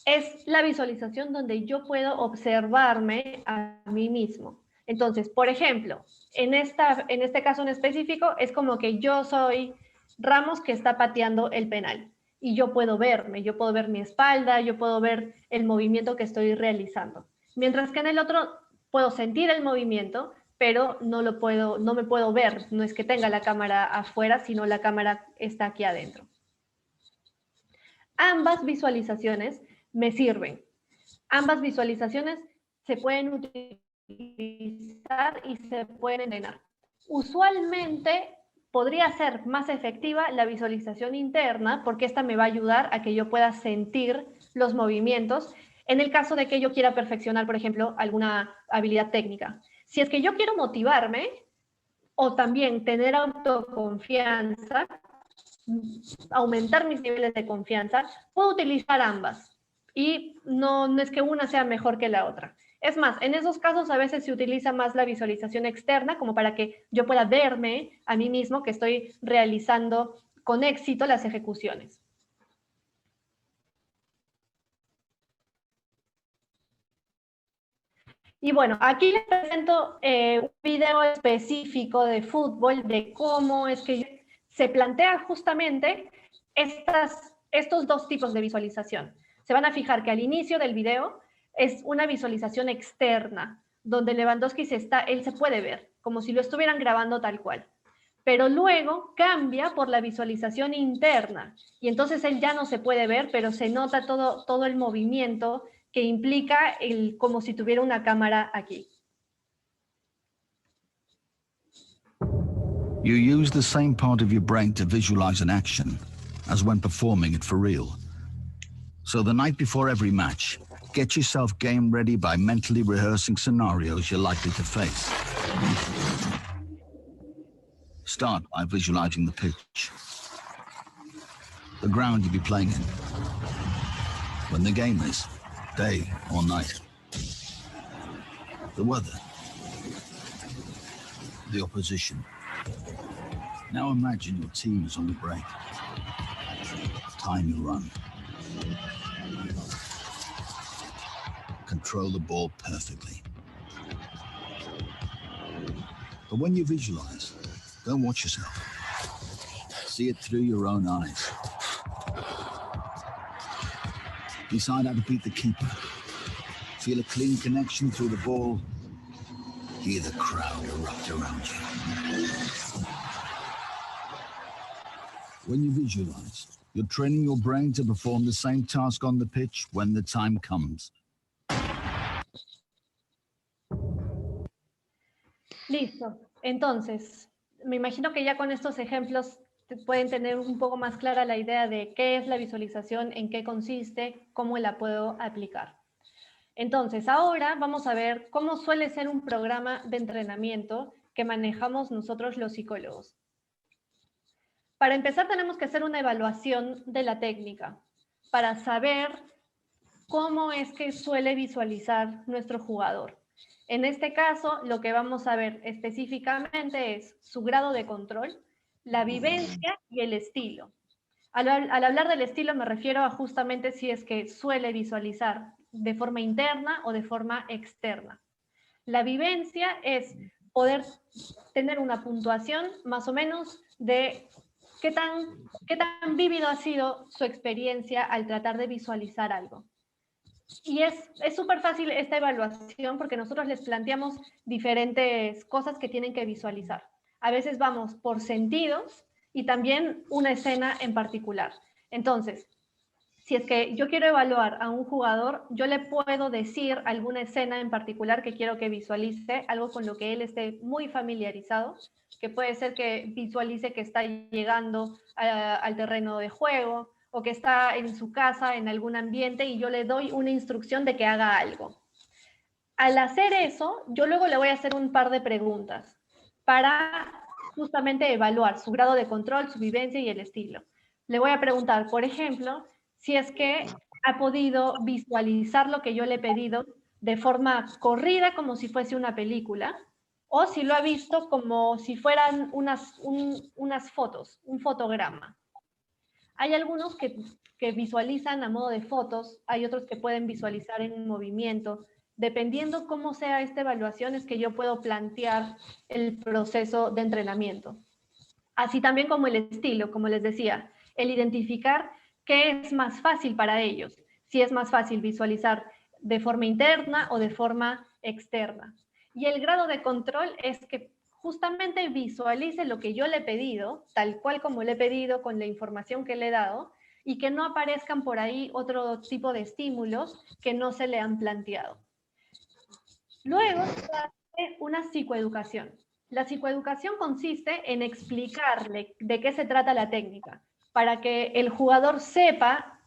es la visualización donde yo puedo observarme a mí mismo. Entonces, por ejemplo, en este caso en específico, es como que yo soy Ramos que está pateando el penal, y yo puedo verme, yo puedo ver mi espalda, yo puedo ver el movimiento que estoy realizando. Mientras que en el otro puedo sentir el movimiento, pero no me puedo ver. No es que tenga la cámara afuera, sino la cámara está aquí adentro. Ambas visualizaciones me sirven. Ambas visualizaciones se pueden utilizar y se pueden entrenar. Usualmente podría ser más efectiva la visualización interna, porque esta me va a ayudar a que yo pueda sentir los movimientos en el caso de que yo quiera perfeccionar, por ejemplo, alguna habilidad técnica. Si es que yo quiero motivarme o también tener autoconfianza, aumentar mis niveles de confianza, puedo utilizar ambas. Y no es que una sea mejor que la otra. Es más, en esos casos a veces se utiliza más la visualización externa, como para que yo pueda verme a mí mismo que estoy realizando con éxito las ejecuciones. Y bueno, aquí les presento un video específico de fútbol, de cómo es que se plantea justamente estos dos tipos de visualización. Se van a fijar que al inicio del video es una visualización externa, donde Lewandowski él se puede ver, como si lo estuvieran grabando tal cual. Pero luego cambia por la visualización interna, y entonces él ya no se puede ver, pero se nota todo el movimiento que implica como si tuviera una cámara aquí. You use the same part of your brain to visualize an action as when performing it for real. So the night before every match, get yourself game ready by mentally rehearsing scenarios you're likely to face. Start by visualizing the pitch, the ground you'll be playing in, when the game is, day or night, the weather, the opposition. Now imagine your team is on the break. Time you run. Control the ball perfectly. But when you visualize, don't watch yourself. See it through your own eyes. Decide how to beat the keeper. Feel a clean connection through the ball. Hear the crowd erupt around you. When you visualize, you're training your brain to perform the same task on the pitch when the time comes. Listo. Entonces, me imagino que ya con estos ejemplos pueden tener un poco más clara la idea de qué es la visualización, en qué consiste, cómo la puedo aplicar. Entonces, ahora vamos a ver cómo suele ser un programa de entrenamiento que manejamos nosotros los psicólogos. Para empezar, tenemos que hacer una evaluación de la técnica para saber cómo es que suele visualizar nuestro jugador. En este caso, lo que vamos a ver específicamente es su grado de control, la vivencia y el estilo. Al hablar del estilo me refiero a justamente si es que suele visualizar de forma interna o de forma externa. La vivencia es poder tener una puntuación más o menos de qué tan vívido ha sido su experiencia al tratar de visualizar algo. Y es súper fácil esta evaluación porque nosotros les planteamos diferentes cosas que tienen que visualizar. A veces vamos por sentidos y también una escena en particular. Entonces, si es que yo quiero evaluar a un jugador, yo le puedo decir alguna escena en particular que quiero que visualice, algo con lo que él esté muy familiarizado, que puede ser que visualice que está llegando al terreno de juego o que está en su casa, en algún ambiente, y yo le doy una instrucción de que haga algo. Al hacer eso, yo luego le voy a hacer un par de preguntas para justamente evaluar su grado de control, su vivencia y el estilo. Le voy a preguntar, por ejemplo, si es que ha podido visualizar lo que yo le he pedido de forma corrida, como si fuese una película, o si lo ha visto como si fueran unas fotos, un fotograma. Hay algunos que visualizan a modo de fotos, hay otros que pueden visualizar en movimiento. Dependiendo cómo sea esta evaluación, es que yo puedo plantear el proceso de entrenamiento. Así también como el estilo, como les decía, el identificar qué es más fácil para ellos, si es más fácil visualizar de forma interna o de forma externa. Y el grado de control es que justamente visualice lo que yo le he pedido, tal cual como le he pedido, con la información que le he dado, y que no aparezcan por ahí otro tipo de estímulos que no se le han planteado. Luego se hace una psicoeducación. La psicoeducación consiste en explicarle de qué se trata la técnica, para que el jugador sepa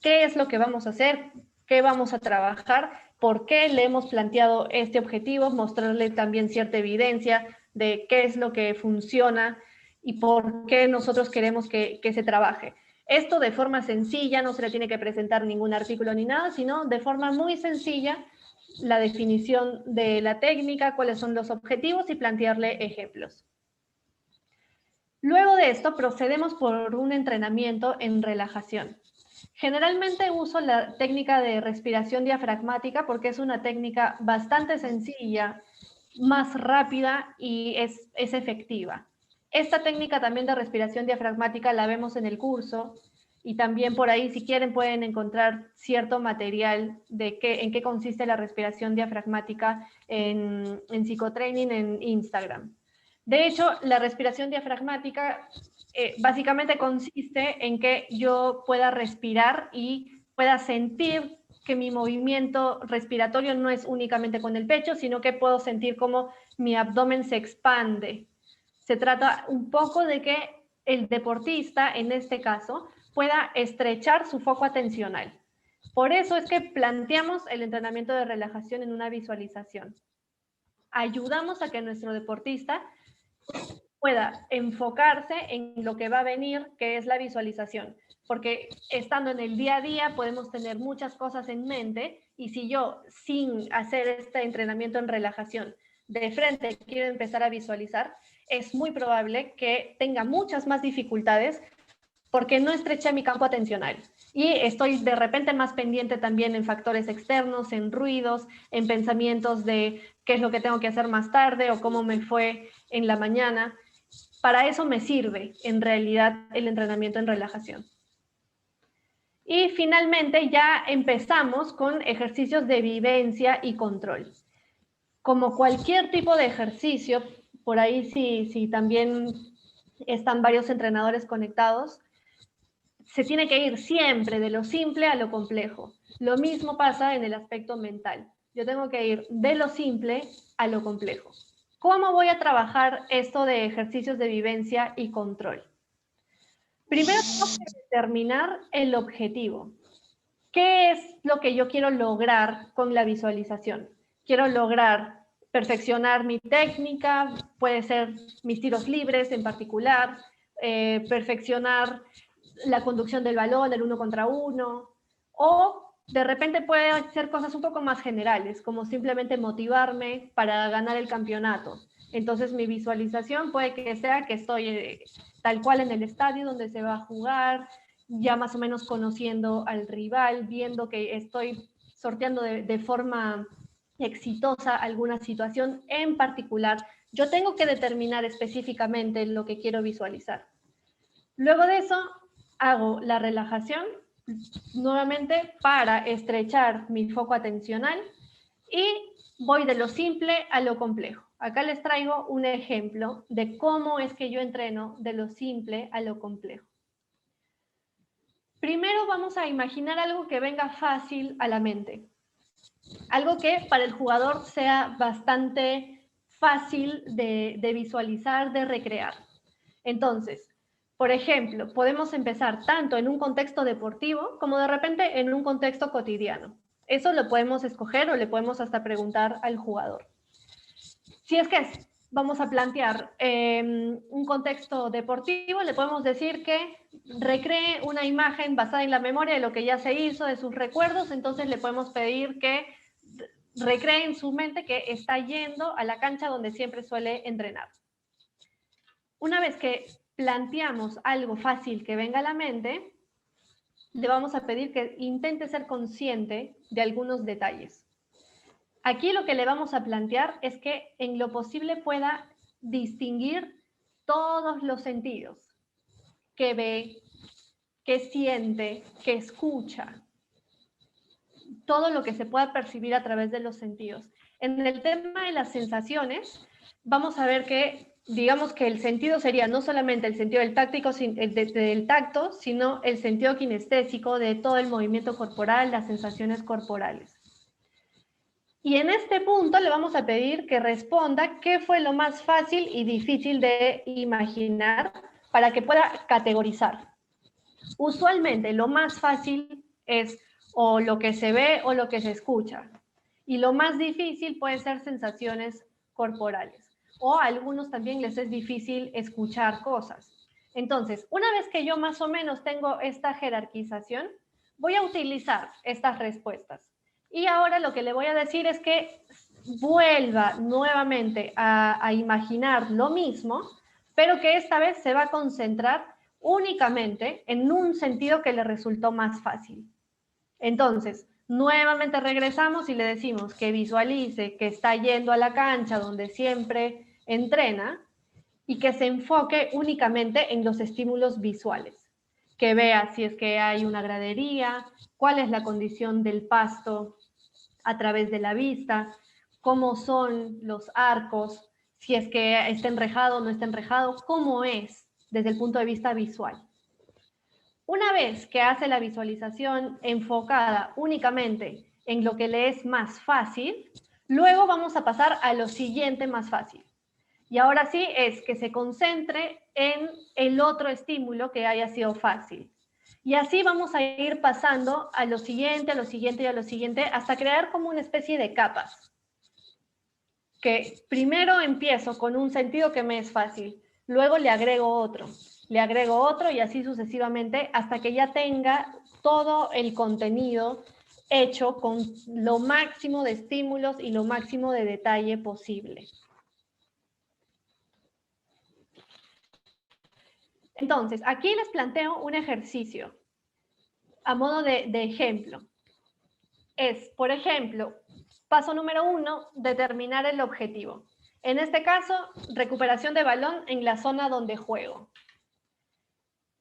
qué es lo que vamos a hacer, qué vamos a trabajar, por qué le hemos planteado este objetivo, mostrarle también cierta evidencia de qué es lo que funciona y por qué nosotros queremos que se trabaje. Esto de forma sencilla, no se le tiene que presentar ningún artículo ni nada, sino de forma muy sencilla, la definición de la técnica, cuáles son los objetivos y plantearle ejemplos. Luego de esto procedemos por un entrenamiento en relajación. Generalmente uso la técnica de respiración diafragmática porque es una técnica bastante sencilla, más rápida y es efectiva. Esta técnica también de respiración diafragmática la vemos en el curso y también por ahí, si quieren, pueden encontrar cierto material de en qué consiste la respiración diafragmática en psicotraining en Instagram. De hecho, la respiración diafragmática básicamente consiste en que yo pueda respirar y pueda sentir que mi movimiento respiratorio no es únicamente con el pecho, sino que puedo sentir cómo mi abdomen se expande. Se trata un poco de que el deportista, en este caso, pueda estrechar su foco atencional. Por eso es que planteamos el entrenamiento de relajación en una visualización. Ayudamos a que nuestro deportista pueda enfocarse en lo que va a venir, que es la visualización. Porque estando en el día a día podemos tener muchas cosas en mente y si yo, sin hacer este entrenamiento en relajación, de frente quiero empezar a visualizar, es muy probable que tenga muchas más dificultades porque no estreché mi campo atencional. Y estoy de repente más pendiente también en factores externos, en ruidos, en pensamientos de qué es lo que tengo que hacer más tarde o cómo me fue en la mañana. Para eso me sirve, en realidad, el entrenamiento en relajación. Y finalmente ya empezamos con ejercicios de vivencia y control. Como cualquier tipo de ejercicio, por ahí si también están varios entrenadores conectados, se tiene que ir siempre de lo simple a lo complejo. Lo mismo pasa en el aspecto mental. Yo tengo que ir de lo simple a lo complejo. ¿Cómo voy a trabajar esto de ejercicios de vivencia y control? Primero tengo que determinar el objetivo. ¿Qué es lo que yo quiero lograr con la visualización? Quiero lograr perfeccionar mi técnica, puede ser mis tiros libres en particular, perfeccionar la conducción del balón, el 1 contra 1, o de repente puede ser cosas un poco más generales, como simplemente motivarme para ganar el campeonato. Entonces mi visualización puede que sea que estoy tal cual en el estadio donde se va a jugar, ya más o menos conociendo al rival, viendo que estoy sorteando de forma exitosa alguna situación en particular. Yo tengo que determinar específicamente lo que quiero visualizar. Luego de eso, hago la relajación nuevamente para estrechar mi foco atencional y voy de lo simple a lo complejo. Acá les traigo un ejemplo de cómo es que yo entreno de lo simple a lo complejo. Primero vamos a imaginar algo que venga fácil a la mente. Algo que para el jugador sea bastante fácil de visualizar, de recrear. Entonces, por ejemplo, podemos empezar tanto en un contexto deportivo como de repente en un contexto cotidiano. Eso lo podemos escoger o le podemos hasta preguntar al jugador. Si es que vamos a plantear un contexto deportivo, le podemos decir que recree una imagen basada en la memoria de lo que ya se hizo, de sus recuerdos, entonces le podemos pedir que recree en su mente que está yendo a la cancha donde siempre suele entrenar. Una vez que planteamos algo fácil que venga a la mente, le vamos a pedir que intente ser consciente de algunos detalles. Aquí lo que le vamos a plantear es que en lo posible pueda distinguir todos los sentidos, que ve, que siente, que escucha, todo lo que se pueda percibir a través de los sentidos. En el tema de las sensaciones, vamos a ver que, digamos que el sentido sería no solamente el sentido del tacto, sino el sentido kinestésico de todo el movimiento corporal, las sensaciones corporales. Y en este punto le vamos a pedir que responda qué fue lo más fácil y difícil de imaginar para que pueda categorizar. Usualmente lo más fácil es o lo que se ve o lo que se escucha. Y lo más difícil pueden ser sensaciones corporales. O a algunos también les es difícil escuchar cosas. Entonces, una vez que yo más o menos tengo esta jerarquización, voy a utilizar estas respuestas. Y ahora lo que le voy a decir es que vuelva nuevamente a imaginar lo mismo, pero que esta vez se va a concentrar únicamente en un sentido que le resultó más fácil. Entonces, nuevamente regresamos y le decimos que visualice que está yendo a la cancha donde siempre entrena y que se enfoque únicamente en los estímulos visuales. Que vea si es que hay una gradería, cuál es la condición del pasto a través de la vista, cómo son los arcos, si es que está enrejado o no está enrejado, cómo es desde el punto de vista visual. Una vez que hace la visualización enfocada únicamente en lo que le es más fácil, luego vamos a pasar a lo siguiente más fácil. Y ahora sí es que se concentre en el otro estímulo que haya sido fácil. Y así vamos a ir pasando a lo siguiente, a lo siguiente y a lo siguiente, hasta crear como una especie de capas. Que primero empiezo con un sentido que me es fácil, luego le agrego otro y así sucesivamente hasta que ya tenga todo el contenido hecho con lo máximo de estímulos y lo máximo de detalle posible. Entonces, aquí les planteo un ejercicio a modo de ejemplo. Es, por ejemplo, paso número 1, determinar el objetivo. En este caso, recuperación de balón en la zona donde juego.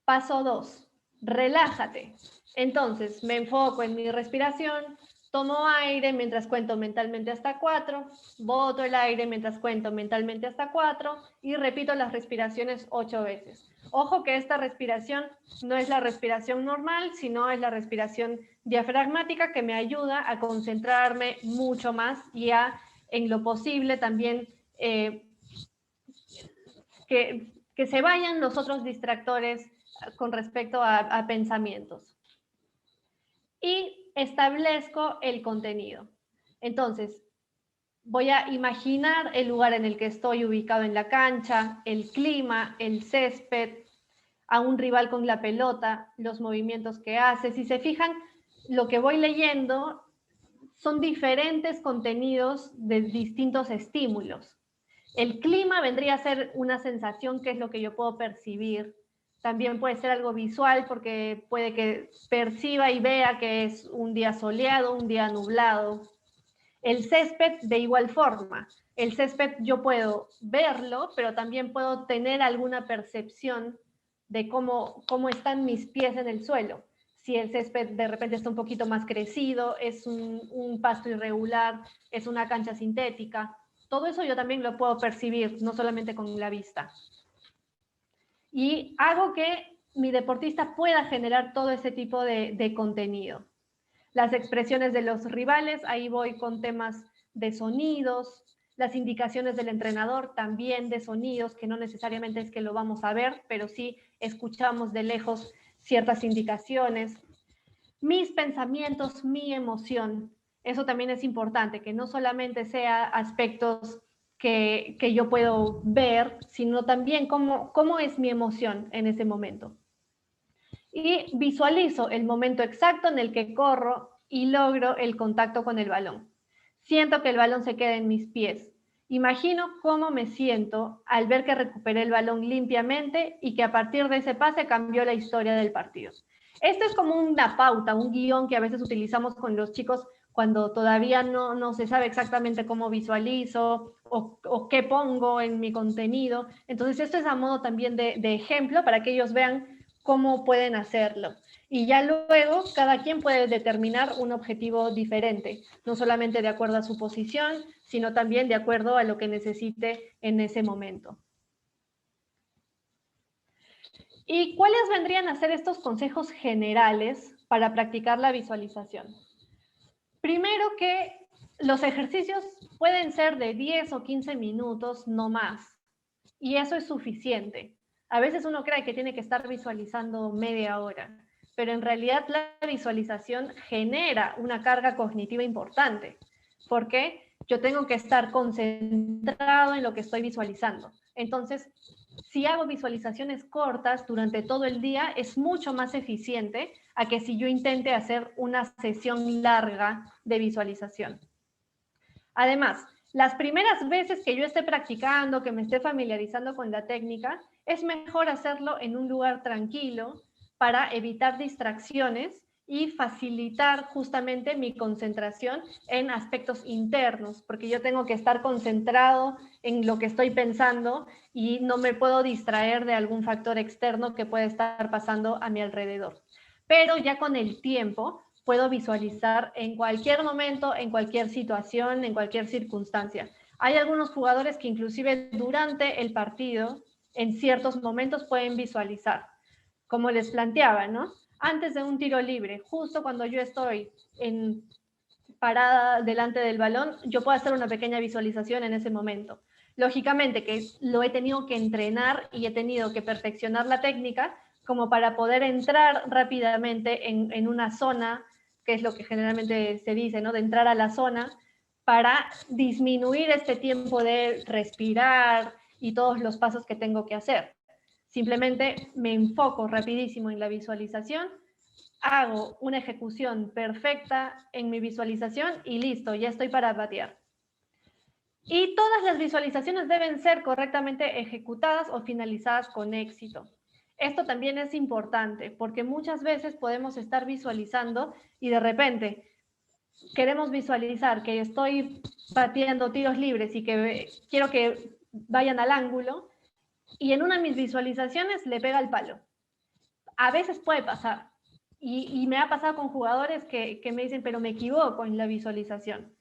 Paso 2, relájate. Entonces, me enfoco en mi respiración, tomo aire mientras cuento mentalmente hasta 4, boto el aire mientras cuento mentalmente hasta 4 y repito las respiraciones 8 veces. Ojo que esta respiración no es la respiración normal, sino es la respiración diafragmática que me ayuda a concentrarme mucho más y a, en lo posible, también que se vayan los otros distractores con respecto a pensamientos. Y establezco el contenido. Entonces, voy a imaginar el lugar en el que estoy ubicado en la cancha, el clima, el césped, a un rival con la pelota, los movimientos que hace. Si se fijan, lo que voy leyendo son diferentes contenidos de distintos estímulos. El clima vendría a ser una sensación que es lo que yo puedo percibir. También puede ser algo visual porque puede que perciba y vea que es un día soleado, un día nublado. El césped de igual forma. El césped yo puedo verlo, pero también puedo tener alguna percepción de cómo están mis pies en el suelo. Si el césped de repente está un poquito más crecido, es un pasto irregular, es una cancha sintética. Todo eso yo también lo puedo percibir, no solamente con la vista. Y hago que mi deportista pueda generar todo ese tipo de contenido. Las expresiones de los rivales, ahí voy con temas de sonidos, las indicaciones del entrenador también de sonidos, que no necesariamente es que lo vamos a ver, pero sí escuchamos de lejos ciertas indicaciones. Mis pensamientos, mi emoción, eso también es importante, que no solamente sea aspectos que yo puedo ver, sino también cómo es mi emoción en ese momento. Y visualizo el momento exacto en el que corro y logro el contacto con el balón. Siento que el balón se queda en mis pies. Imagino cómo me siento al ver que recuperé el balón limpiamente y que a partir de ese pase cambió la historia del partido. Esto es como una pauta, un guión que a veces utilizamos con los chicos cuando todavía no se sabe exactamente cómo visualizo o qué pongo en mi contenido. Entonces esto es a modo también de ejemplo para que ellos vean cómo pueden hacerlo. Y ya luego cada quien puede determinar un objetivo diferente, no solamente de acuerdo a su posición, sino también de acuerdo a lo que necesite en ese momento. ¿Y cuáles vendrían a ser estos consejos generales para practicar la visualización? Primero que los ejercicios pueden ser de 10 o 15 minutos, no más. Y eso es suficiente. A veces uno cree que tiene que estar visualizando media hora, pero en realidad la visualización genera una carga cognitiva importante, porque yo tengo que estar concentrado en lo que estoy visualizando. Entonces, si hago visualizaciones cortas durante todo el día, es mucho más eficiente a que si yo intente hacer una sesión larga de visualización. Además, las primeras veces que yo esté practicando, que me esté familiarizando con la técnica, es mejor hacerlo en un lugar tranquilo para evitar distracciones y facilitar justamente mi concentración en aspectos internos, porque yo tengo que estar concentrado en lo que estoy pensando y no me puedo distraer de algún factor externo que puede estar pasando a mi alrededor. Pero ya con el tiempo puedo visualizar en cualquier momento, en cualquier situación, en cualquier circunstancia. Hay algunos jugadores que inclusive durante el partido, en ciertos momentos pueden visualizar, como les planteaba, ¿no? Antes de un tiro libre, justo cuando yo estoy parada delante del balón, yo puedo hacer una pequeña visualización en ese momento. Lógicamente que lo he tenido que entrenar y he tenido que perfeccionar la técnica como para poder entrar rápidamente en una zona, que es lo que generalmente se dice, ¿no? De entrar a la zona para disminuir este tiempo de respirar y todos los pasos que tengo que hacer. Simplemente me enfoco rapidísimo en la visualización, hago una ejecución perfecta en mi visualización y listo, ya estoy para patear. Y todas las visualizaciones deben ser correctamente ejecutadas o finalizadas con éxito. Esto también es importante porque muchas veces podemos estar visualizando y de repente queremos visualizar que estoy pateando tiros libres y que quiero que vayan al ángulo y en una de mis visualizaciones le pega el palo. A veces puede pasar y me ha pasado con jugadores que me dicen, pero me equivoco en la visualización.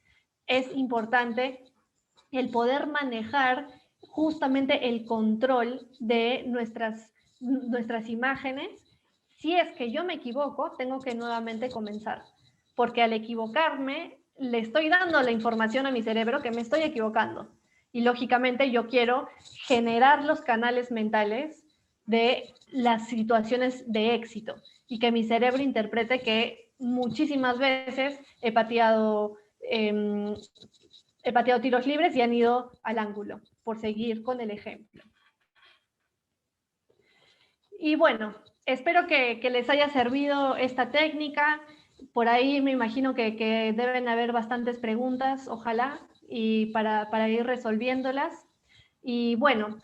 Es importante el poder manejar justamente el control de nuestras imágenes. Si es que yo me equivoco, tengo que nuevamente comenzar, porque al equivocarme le estoy dando la información a mi cerebro que me estoy equivocando. Y lógicamente yo quiero generar los canales mentales de las situaciones de éxito y que mi cerebro interprete que muchísimas veces he pateado tiros libres y han ido al ángulo, por seguir con el ejemplo. Y bueno, espero que les haya servido esta técnica. Por ahí me imagino que deben haber bastantes preguntas, ojalá, y para ir resolviéndolas. Y bueno,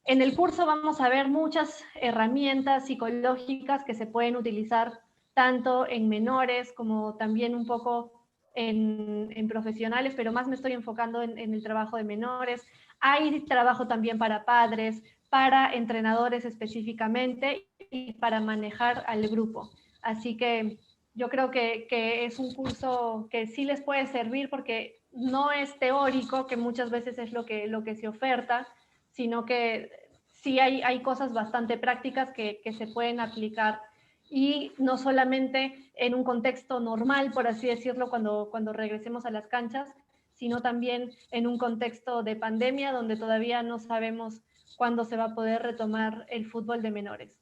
en el curso vamos a ver muchas herramientas psicológicas que se pueden utilizar tanto en menores como también un poco en profesionales, pero más me estoy enfocando en el trabajo de menores. Hay trabajo también para padres, para entrenadores específicamente y para manejar al grupo. Así que yo creo que es un curso que sí les puede servir porque no es teórico, que muchas veces es lo que se oferta, sino que sí hay cosas bastante prácticas que se pueden aplicar y no solamente en un contexto normal, por así decirlo, cuando regresemos a las canchas, sino también en un contexto de pandemia donde todavía no sabemos cuándo se va a poder retomar el fútbol de menores.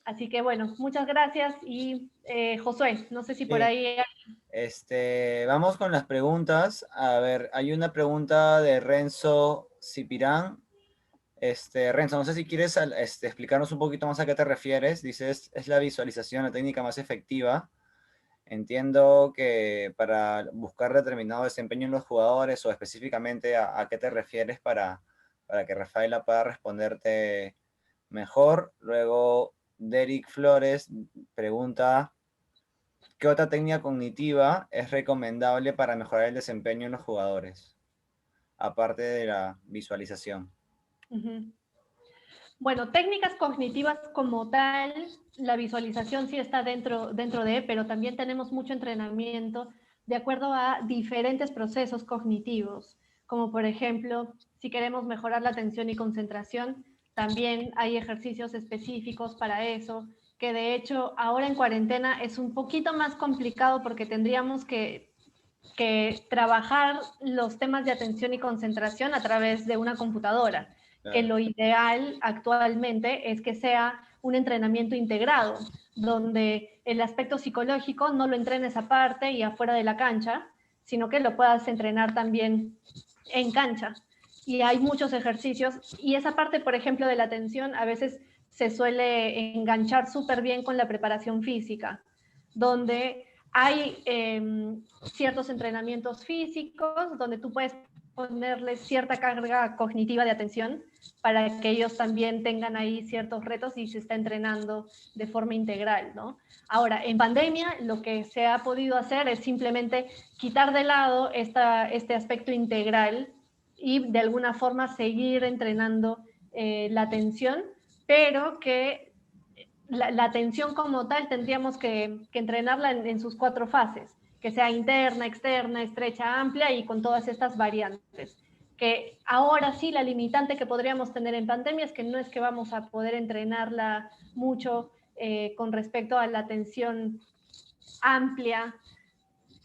Así que bueno, muchas gracias y Josué, no sé si por ahí... Vamos con las preguntas. A ver, hay una pregunta de Renzo Cipirán. Renzo, no sé si quieres explicarnos un poquito más a qué te refieres. Dices, es la visualización, la técnica más efectiva. Entiendo que para buscar determinado desempeño en los jugadores o específicamente a qué te refieres para que Rafaela pueda responderte mejor. Luego, Derek Flores pregunta, ¿qué otra técnica cognitiva es recomendable para mejorar el desempeño en los jugadores? Aparte de la visualización. Bueno, técnicas cognitivas como tal, la visualización sí está dentro de, pero también tenemos mucho entrenamiento de acuerdo a diferentes procesos cognitivos, como por ejemplo, si queremos mejorar la atención y concentración, también hay ejercicios específicos para eso, que de hecho ahora en cuarentena es un poquito más complicado porque tendríamos que trabajar los temas de atención y concentración a través de una computadora. Claro. Que lo ideal actualmente es que sea un entrenamiento integrado, donde el aspecto psicológico no lo entrenes aparte y afuera de la cancha, sino que lo puedas entrenar también en cancha. Y hay muchos ejercicios, y esa parte, por ejemplo, de la atención, a veces se suele enganchar súper bien con la preparación física, donde hay ciertos entrenamientos físicos donde tú puedes ponerles cierta carga cognitiva de atención para que ellos también tengan ahí ciertos retos y se está entrenando de forma integral, ¿no? Ahora, en pandemia lo que se ha podido hacer es simplemente quitar de lado este aspecto integral y de alguna forma seguir entrenando la atención, pero que la atención como tal tendríamos que entrenarla en sus 4 fases, que sea interna, externa, estrecha, amplia y con todas estas variantes. Que ahora sí la limitante que podríamos tener en pandemia es que no es que vamos a poder entrenarla mucho con respecto a la atención amplia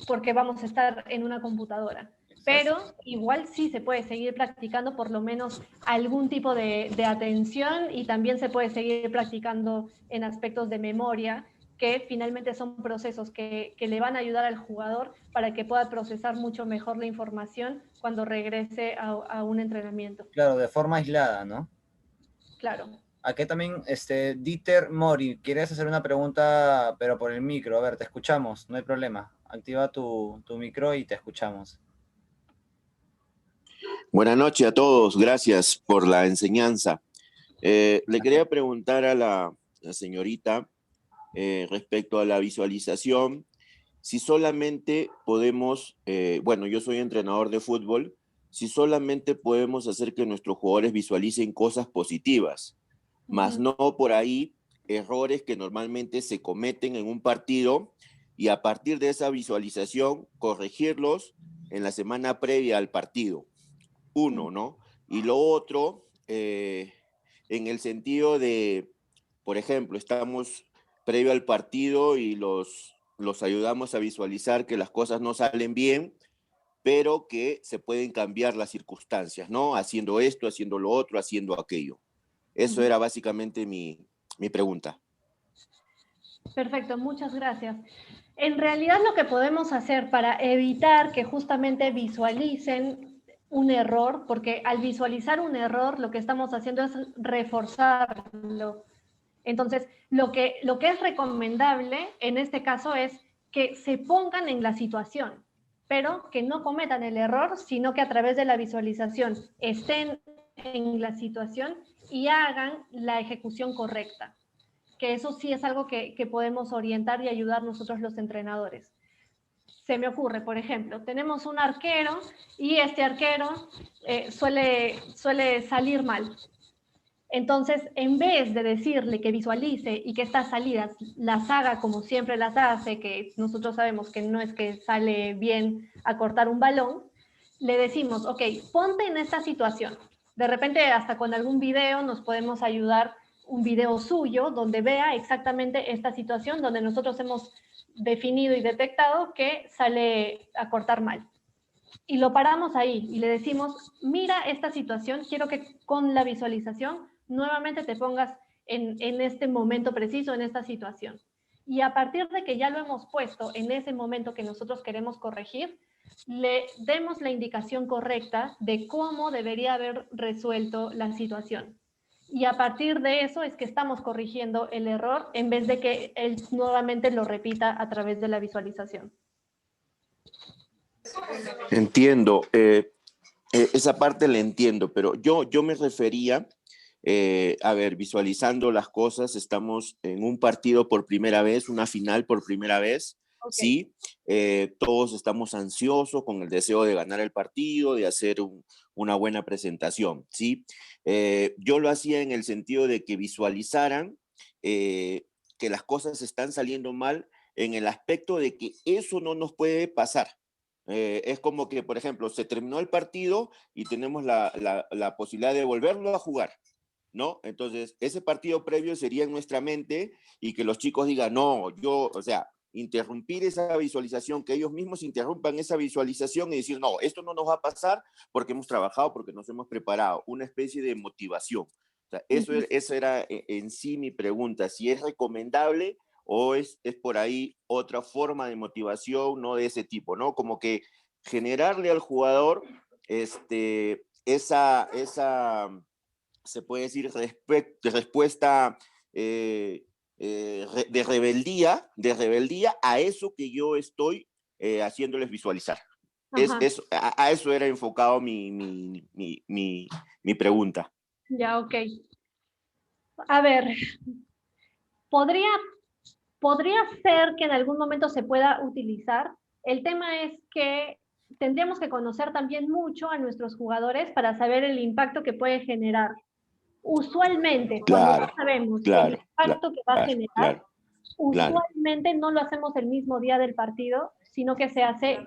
porque vamos a estar en una computadora. Pero igual sí se puede seguir practicando por lo menos algún tipo de atención y también se puede seguir practicando en aspectos de memoria, que finalmente son procesos que le van a ayudar al jugador para que pueda procesar mucho mejor la información cuando regrese a un entrenamiento. Claro, de forma aislada, ¿no? Claro. Aquí también, Dieter Mori, quieres hacer una pregunta, pero por el micro. A ver, te escuchamos, no hay problema. Activa tu micro y te escuchamos. Buenas noches a todos, gracias por la enseñanza. Le quería preguntar a la señorita respecto a la visualización, si solamente podemos, bueno, yo soy entrenador de fútbol, si solamente podemos hacer que nuestros jugadores visualicen cosas positivas, más no por ahí errores que normalmente se cometen en un partido y a partir de esa visualización corregirlos en la semana previa al partido. Uno, ¿no? Y lo otro, en el sentido de, por ejemplo, estamos previo al partido y los ayudamos a visualizar que las cosas no salen bien, pero que se pueden cambiar las circunstancias, ¿no? Haciendo esto, haciendo lo otro, haciendo aquello. Eso era básicamente mi pregunta. Perfecto, muchas gracias. En realidad lo que podemos hacer para evitar que justamente visualicen un error, porque al visualizar un error lo que estamos haciendo es reforzarlo. Entonces, lo que es recomendable en este caso es que se pongan en la situación, pero que no cometan el error, sino que a través de la visualización estén en la situación y hagan la ejecución correcta. Que eso sí es algo que podemos orientar y ayudar nosotros los entrenadores. Se me ocurre, por ejemplo, tenemos un arquero y este arquero suele salir mal. Entonces, en vez de decirle que visualice y que estas salidas las haga como siempre las hace, que nosotros sabemos que no es que sale bien a cortar un balón, le decimos, ok, ponte en esta situación. De repente, hasta con algún video nos podemos ayudar, un video suyo donde vea exactamente esta situación donde nosotros hemos definido y detectado que sale a cortar mal. Y lo paramos ahí y le decimos, mira esta situación, quiero que con la visualización nuevamente te pongas en este momento preciso, en esta situación. Y a partir de que ya lo hemos puesto en ese momento que nosotros queremos corregir, le demos la indicación correcta de cómo debería haber resuelto la situación. Y a partir de eso es que estamos corrigiendo el error en vez de que él nuevamente lo repita a través de la visualización. Entiendo, esa parte la entiendo, pero yo me refería, a ver, visualizando las cosas, estamos en un partido por primera vez, una final por primera vez, okay. ¿Sí? Todos estamos ansiosos con el deseo de ganar el partido, de hacer una buena presentación, ¿sí? Yo lo hacía en el sentido de que visualizaran que las cosas están saliendo mal en el aspecto de que eso no nos puede pasar. Es como que, por ejemplo, se terminó el partido y tenemos la posibilidad de volverlo a jugar, ¿no? Entonces, ese partido previo sería en nuestra mente y que los chicos digan, no, o sea, interrumpir esa visualización, que ellos mismos interrumpan esa visualización y decir, no, esto no nos va a pasar porque hemos trabajado, porque nos hemos preparado, una especie de motivación. O sea, eso era en sí mi pregunta, si es recomendable o es por ahí otra forma de motivación, no de ese tipo, ¿no? Como que generarle al jugador esa se puede decir, respuesta de rebeldía a eso que yo estoy haciéndoles visualizar. Ajá. A eso era enfocado mi pregunta. Ya, ok. A ver, podría ser que en algún momento se pueda utilizar. El tema es que tendríamos que conocer también mucho a nuestros jugadores para saber el impacto que puede generar. Usualmente, cuando no Claro, sabemos el claro, impacto que va a generar, claro. usualmente no lo hacemos el mismo día del partido, sino que se hace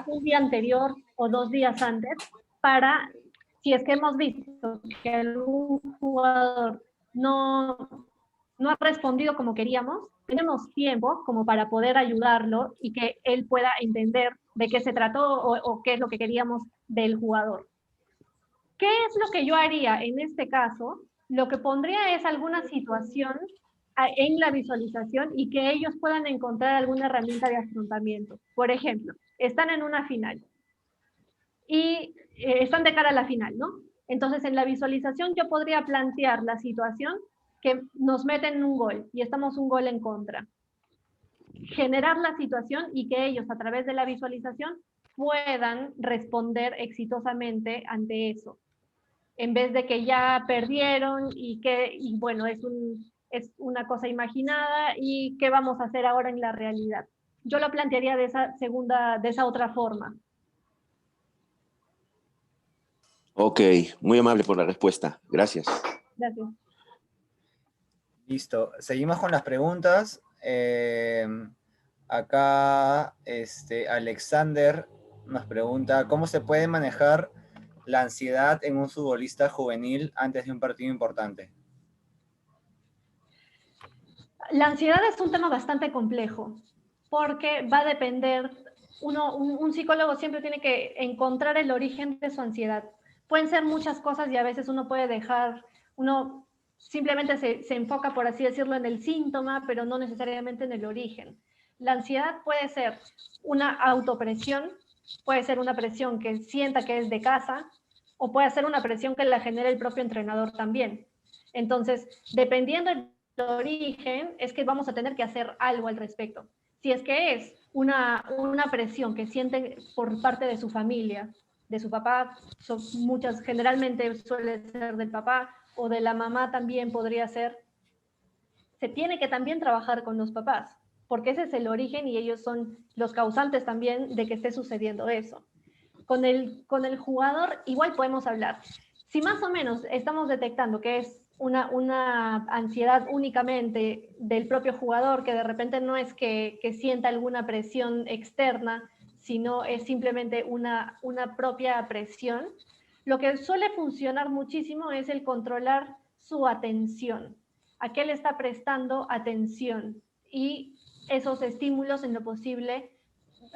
un día anterior o 2 días antes para, si es que hemos visto que algún jugador no ha respondido como queríamos, tenemos tiempo como para poder ayudarlo y que él pueda entender de qué se trató o qué es lo que queríamos del jugador. ¿Qué es lo que yo haría en este caso? Lo que pondría es alguna situación en la visualización y que ellos puedan encontrar alguna herramienta de afrontamiento. Por ejemplo, están en una final y están de cara a la final, ¿no? Entonces, en la visualización yo podría plantear la situación que nos meten un gol y estamos un gol en contra. Generar la situación y que ellos a través de la visualización puedan responder exitosamente ante eso. En vez de que ya perdieron y bueno, es una cosa imaginada y qué vamos a hacer ahora en la realidad. Yo lo plantearía de esa otra forma. Ok, muy amable por la respuesta. Gracias. Gracias. Listo. Seguimos con las preguntas. Acá Alexander nos pregunta, ¿cómo se puede manejar la ansiedad en un futbolista juvenil antes de un partido importante? La ansiedad es un tema bastante complejo porque va a depender, un psicólogo siempre tiene que encontrar el origen de su ansiedad. Pueden ser muchas cosas y a veces uno simplemente se enfoca, por así decirlo, en el síntoma, pero no necesariamente en el origen. La ansiedad puede ser una autopresión, puede ser una presión que sienta que es de casa, o puede ser una presión que la genera el propio entrenador también. Entonces, dependiendo del origen, es que vamos a tener que hacer algo al respecto. Si es que es una presión que siente por parte de su familia, de su papá, generalmente suele ser del papá, o de la mamá también podría ser, se tiene que también trabajar con los papás, porque ese es el origen y ellos son los causantes también de que esté sucediendo eso. Con el jugador igual podemos hablar. Si más o menos estamos detectando que es una ansiedad únicamente del propio jugador, que de repente no es que sienta alguna presión externa, sino es simplemente una propia presión, lo que suele funcionar muchísimo es el controlar su atención. ¿A qué le está prestando atención? Y esos estímulos, en lo posible,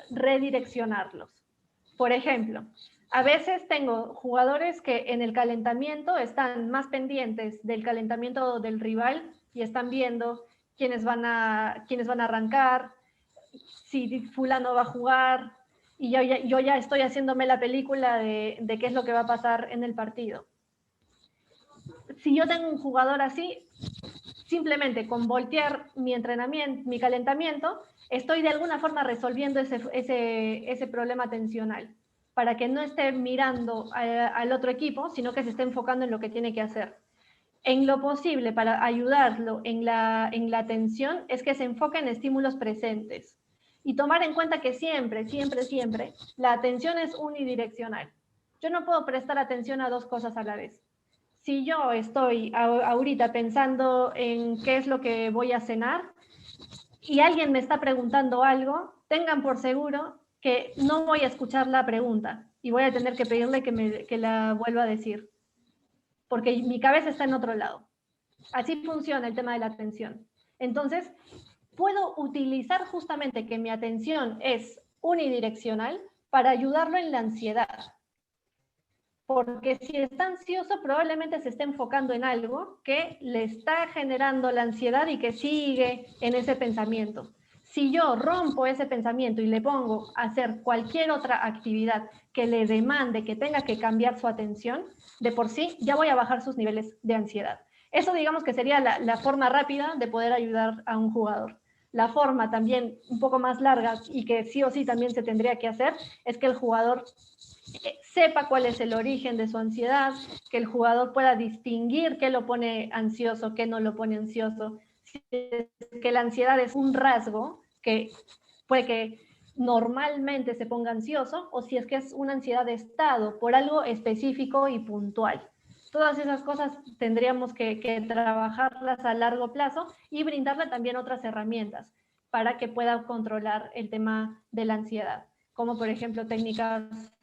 redireccionarlos. Por ejemplo, a veces tengo jugadores que en el calentamiento están más pendientes del calentamiento del rival y están viendo quiénes van a arrancar, si fulano va a jugar, y yo ya estoy haciéndome la película de qué es lo que va a pasar en el partido. Si yo tengo un jugador así, simplemente con voltear mi entrenamiento, mi calentamiento, estoy de alguna forma resolviendo ese problema tensional, para que no esté mirando al otro equipo, sino que se esté enfocando en lo que tiene que hacer. En lo posible, para ayudarlo en la atención, es que se enfoque en estímulos presentes. Y tomar en cuenta que siempre, la atención es unidireccional. Yo no puedo prestar atención a dos cosas a la vez. Si yo estoy ahorita pensando en qué es lo que voy a cenar y alguien me está preguntando algo, tengan por seguro que no voy a escuchar la pregunta y voy a tener que pedirle que la vuelva a decir, porque mi cabeza está en otro lado. Así funciona el tema de la atención. Entonces, puedo utilizar justamente que mi atención es unidireccional para ayudarlo en la ansiedad. Porque si está ansioso, probablemente se esté enfocando en algo que le está generando la ansiedad y que sigue en ese pensamiento. Si yo rompo ese pensamiento y le pongo a hacer cualquier otra actividad que le demande que tenga que cambiar su atención, de por sí ya voy a bajar sus niveles de ansiedad. Eso digamos que sería la forma rápida de poder ayudar a un jugador. La forma también un poco más larga y que sí o sí también se tendría que hacer es que el jugador sepa cuál es el origen de su ansiedad, que el jugador pueda distinguir qué lo pone ansioso, qué no lo pone ansioso. Si es que la ansiedad es un rasgo que puede que normalmente se ponga ansioso, o si es que es una ansiedad de estado por algo específico y puntual. Todas esas cosas tendríamos que trabajarlas a largo plazo y brindarle también otras herramientas para que pueda controlar el tema de la ansiedad, como por ejemplo técnicas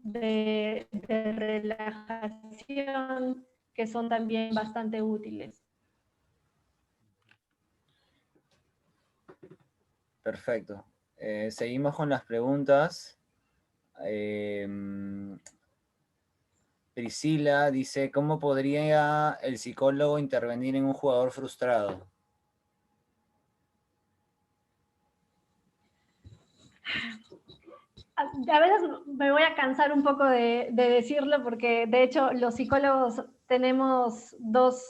de relajación que son también bastante útiles. Perfecto. Seguimos con las preguntas. Priscila dice, ¿cómo podría el psicólogo intervenir en un jugador frustrado? A veces me voy a cansar un poco de decirlo porque de hecho los psicólogos tenemos dos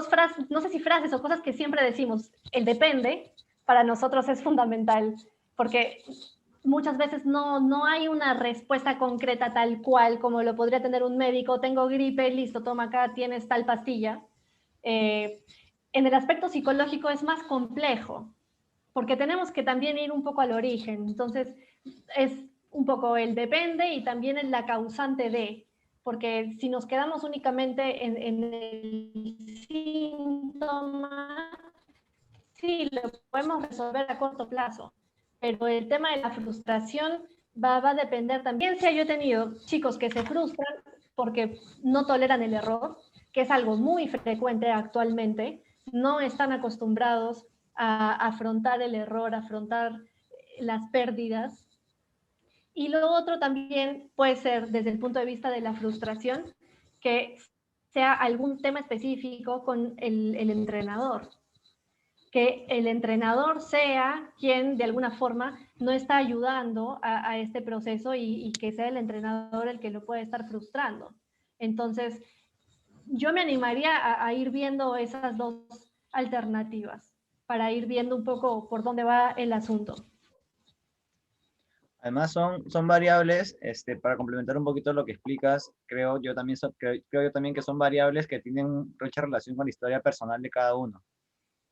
frases, no sé si frases o cosas que siempre decimos. El depende para nosotros es fundamental porque muchas veces no hay una respuesta concreta tal cual como lo podría tener un médico. Tengo gripe, listo, toma acá, tienes tal pastilla. En el aspecto psicológico es más complejo porque tenemos que también ir un poco al origen. Entonces, es un poco el depende y también en la causante de, porque si nos quedamos únicamente en el síntoma, sí, lo podemos resolver a corto plazo, pero el tema de la frustración va a depender también. Si yo he tenido chicos que se frustran porque no toleran el error, que es algo muy frecuente actualmente, no están acostumbrados a afrontar el error, a afrontar las pérdidas. Y lo otro también puede ser desde el punto de vista de la frustración, que sea algún tema específico con el entrenador. Que el entrenador sea quien de alguna forma no está ayudando a este proceso y que sea el entrenador el que lo puede estar frustrando. Entonces, yo me animaría a ir viendo esas dos alternativas para ir viendo un poco por dónde va el asunto. Además son variables, para complementar un poquito lo que explicas, creo yo también que son variables que tienen mucha relación con la historia personal de cada uno,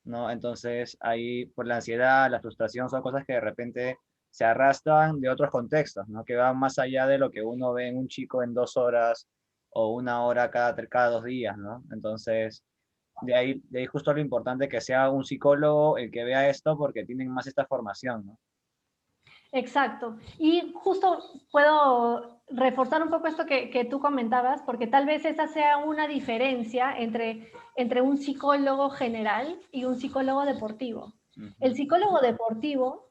¿no? Entonces, ahí, por la ansiedad, la frustración, son cosas que de repente se arrastran de otros contextos, ¿no? Que van más allá de lo que uno ve en un chico en 2 horas o 1 hora cada 2 días, ¿no? Entonces, de ahí justo lo importante que sea un psicólogo el que vea esto porque tienen más esta formación, ¿no? Exacto. Y justo puedo reforzar un poco esto que tú comentabas, porque tal vez esa sea una diferencia entre un psicólogo general y un psicólogo deportivo. El psicólogo deportivo,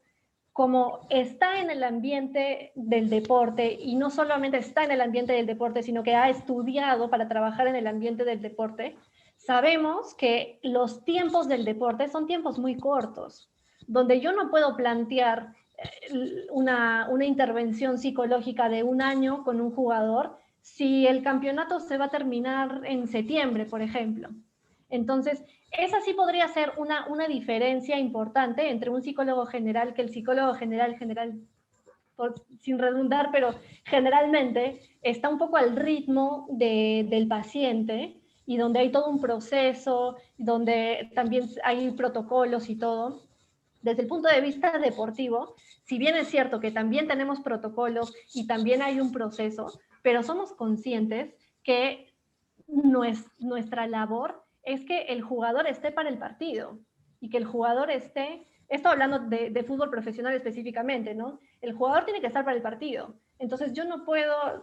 como está en el ambiente del deporte, y no solamente está en el ambiente del deporte, sino que ha estudiado para trabajar en el ambiente del deporte, sabemos que los tiempos del deporte son tiempos muy cortos, donde yo no puedo plantear una intervención psicológica de 1 año con un jugador si el campeonato se va a terminar en septiembre, por ejemplo. Entonces, esa sí podría ser una diferencia importante entre un psicólogo general, que el psicólogo general, sin redundar, pero generalmente está un poco al ritmo del paciente y donde hay todo un proceso, donde también hay protocolos y todo. Desde el punto de vista deportivo, si bien es cierto que también tenemos protocolos y también hay un proceso, pero somos conscientes que nuestra labor es que el jugador esté para el partido y que el jugador esté, esto hablando de fútbol profesional específicamente, ¿no? El jugador tiene que estar para el partido. Entonces yo no puedo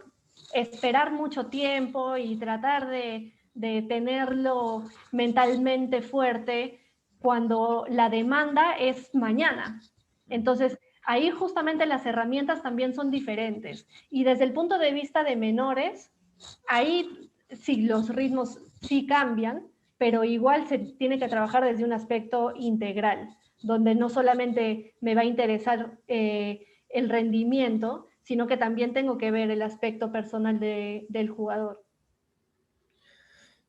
esperar mucho tiempo y tratar de tenerlo mentalmente fuerte cuando la demanda es mañana. Entonces, ahí justamente las herramientas también son diferentes. Y desde el punto de vista de menores, ahí sí los ritmos sí cambian, pero igual se tiene que trabajar desde un aspecto integral, donde no solamente me va a interesar el rendimiento, sino que también tengo que ver el aspecto personal del jugador.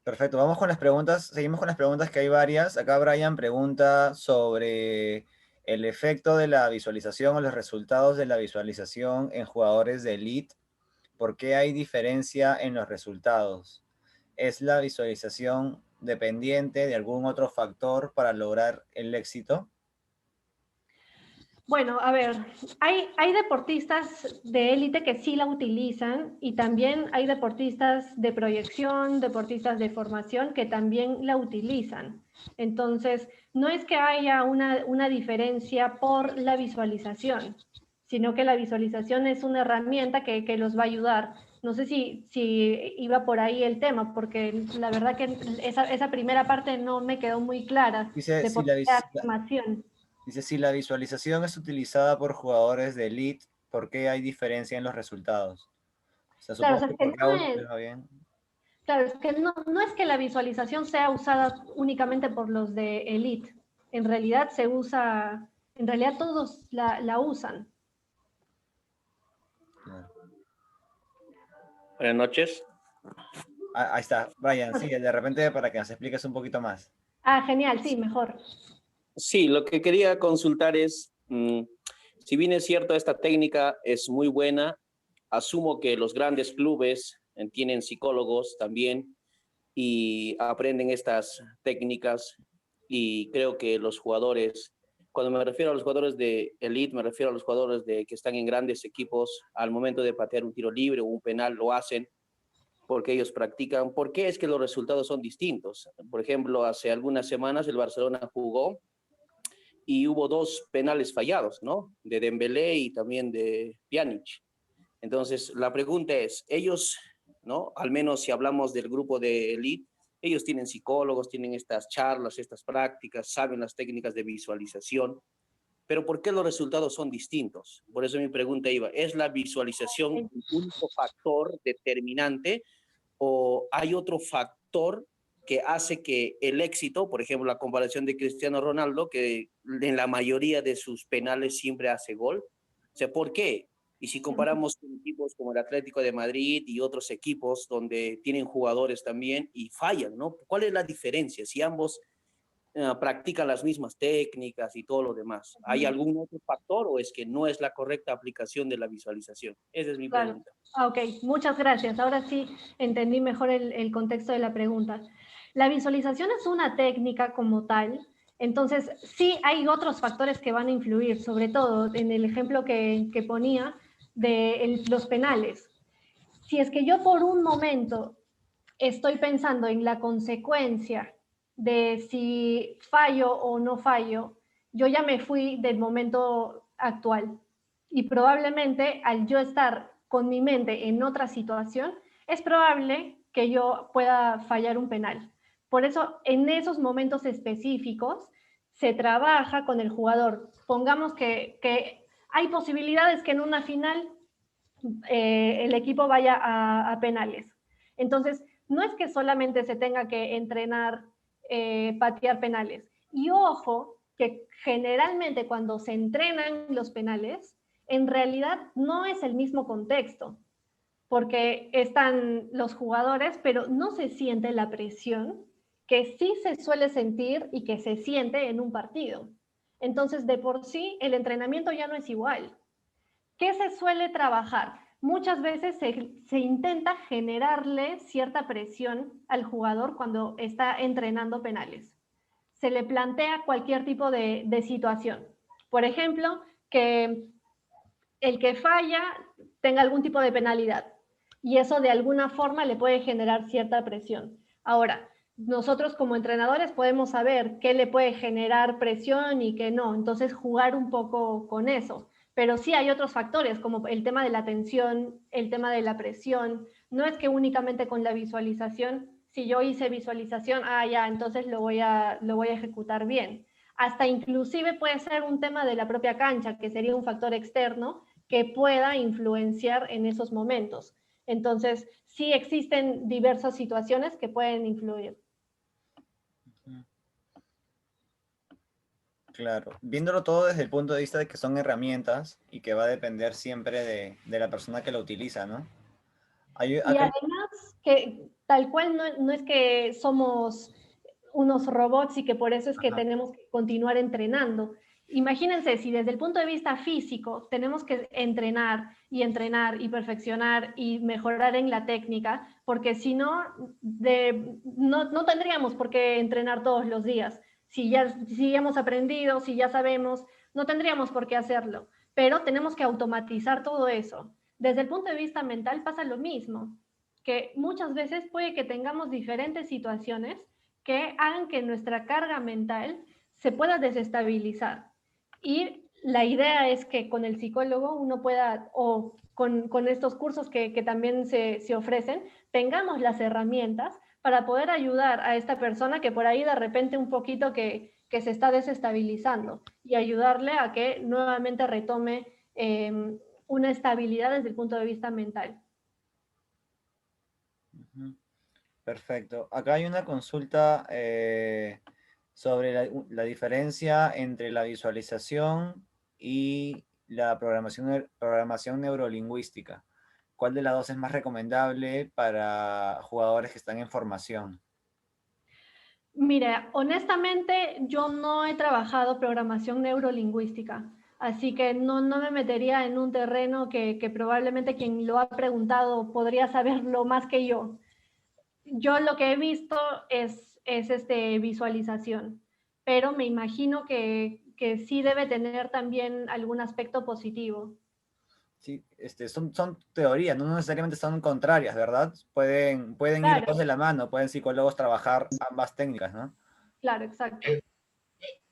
Perfecto, vamos con las preguntas, seguimos con las preguntas que hay varias. Acá Brian pregunta sobre el efecto de la visualización o los resultados de la visualización en jugadores de elite. ¿Por qué hay diferencia en los resultados? ¿Es la visualización dependiente de algún otro factor para lograr el éxito? Bueno, a ver, hay deportistas de élite que sí la utilizan y también hay deportistas de proyección, deportistas de formación que también la utilizan. Entonces, no es que haya una diferencia por la visualización, sino que la visualización es una herramienta que los va a ayudar. No sé si iba por ahí el tema, porque la verdad que esa primera parte no me quedó muy clara Dice, de si por la, qué vis- afirmación. dice, si la visualización es utilizada por jugadores de elite, ¿por qué hay diferencia en los resultados? O sea, Claro, o supongo sea, que que porque a no uno es, les va bien. claro, es que no es que la visualización sea usada únicamente por los de elite. En realidad se usa, en realidad todos la usan. Claro. Buenas noches. Ahí está, Brian, sí, de repente para que nos expliques un poquito más. Ah, genial, sí, mejor. Sí, lo que quería consultar es, si bien es cierto, esta técnica es muy buena, asumo que los grandes clubes tienen psicólogos también y aprenden estas técnicas y creo que los jugadores, cuando me refiero a los jugadores de elite, me refiero a los jugadores que están en grandes equipos, al momento de patear un tiro libre o un penal lo hacen porque ellos practican. ¿Por qué es que los resultados son distintos? Por ejemplo, hace algunas semanas el Barcelona jugó y hubo dos penales fallados, ¿no? De Dembélé y también de Pjanic. Entonces, la pregunta es, ellos, ¿no? Al menos si hablamos del grupo de elite, ellos tienen psicólogos, tienen estas charlas, estas prácticas, saben las técnicas de visualización, pero ¿por qué los resultados son distintos? Por eso mi pregunta iba, ¿es la visualización el único factor determinante o hay otro factor que hace que el éxito, por ejemplo, la comparación de Cristiano Ronaldo, que en la mayoría de sus penales siempre hace gol? O sea, ¿por qué? Y si comparamos con equipos como el Atlético de Madrid y otros equipos donde tienen jugadores también y fallan, ¿no? ¿Cuál es la diferencia? Si ambos practican las mismas técnicas y todo lo demás, ¿hay algún otro factor o es que no es la correcta aplicación de la visualización? Esa es mi Claro. pregunta. Ah, ok, muchas gracias. Ahora sí entendí mejor el contexto de la pregunta. La visualización es una técnica como tal, entonces sí hay otros factores que van a influir, sobre todo en el ejemplo que ponía de los penales. Si es que yo por un momento estoy pensando en la consecuencia de si fallo o no fallo, yo ya me fui del momento actual. Y probablemente al yo estar con mi mente en otra situación, es probable que yo pueda fallar un penal. Por eso, en esos momentos específicos, se trabaja con el jugador. Pongamos que hay posibilidades que en una final el equipo vaya a penales. Entonces, no es que solamente se tenga que entrenar patear penales. Y ojo, que generalmente cuando se entrenan los penales, en realidad no es el mismo contexto, porque están los jugadores, pero no se siente la presión que sí se suele sentir y que se siente en un partido. Entonces, de por sí, el entrenamiento ya no es igual. ¿Qué se suele trabajar? Muchas veces se intenta generarle cierta presión al jugador cuando está entrenando penales. Se le plantea cualquier tipo de situación. Por ejemplo, que el que falla tenga algún tipo de penalidad y eso de alguna forma le puede generar cierta presión. Ahora, nosotros como entrenadores podemos saber qué le puede generar presión y qué no, entonces jugar un poco con eso. Pero sí hay otros factores como el tema de la tensión, el tema de la presión. No es que únicamente con la visualización, si yo hice visualización, ya, entonces lo voy a ejecutar bien. Hasta inclusive puede ser un tema de la propia cancha, que sería un factor externo, que pueda influenciar en esos momentos. Entonces, sí existen diversas situaciones que pueden influir. Claro, viéndolo todo desde el punto de vista de que son herramientas y que va a depender siempre de la persona que la utiliza, ¿no? Y Acá además, que tal cual no es que somos unos robots y que por eso es que Ajá. tenemos que continuar entrenando. Imagínense, si desde el punto de vista físico tenemos que entrenar y perfeccionar y mejorar en la técnica, porque si no, no tendríamos por qué entrenar todos los días. Si hemos aprendido, si ya sabemos, no tendríamos por qué hacerlo, pero tenemos que automatizar todo eso. Desde el punto de vista mental pasa lo mismo, que muchas veces puede que tengamos diferentes situaciones que hagan que nuestra carga mental se pueda desestabilizar. Y la idea es que con el psicólogo uno pueda, o con estos cursos que también se ofrecen, tengamos las herramientas para poder ayudar a esta persona que por ahí de repente un poquito que se está desestabilizando y ayudarle a que nuevamente retome una estabilidad desde el punto de vista mental. Perfecto. Acá hay una consulta sobre la diferencia entre la visualización y la programación neurolingüística. ¿Cuál de las dos es más recomendable para jugadores que están en formación? Mira, honestamente yo no he trabajado programación neurolingüística, así que no me metería en un terreno que probablemente quien lo ha preguntado podría saberlo más que yo. Yo lo que he visto es visualización, pero me imagino que sí debe tener también algún aspecto positivo. Sí, son teorías, no necesariamente son contrarias, ¿verdad? Pueden ir Claro, dos de la mano, pueden psicólogos trabajar ambas técnicas, ¿no? claro, exacto.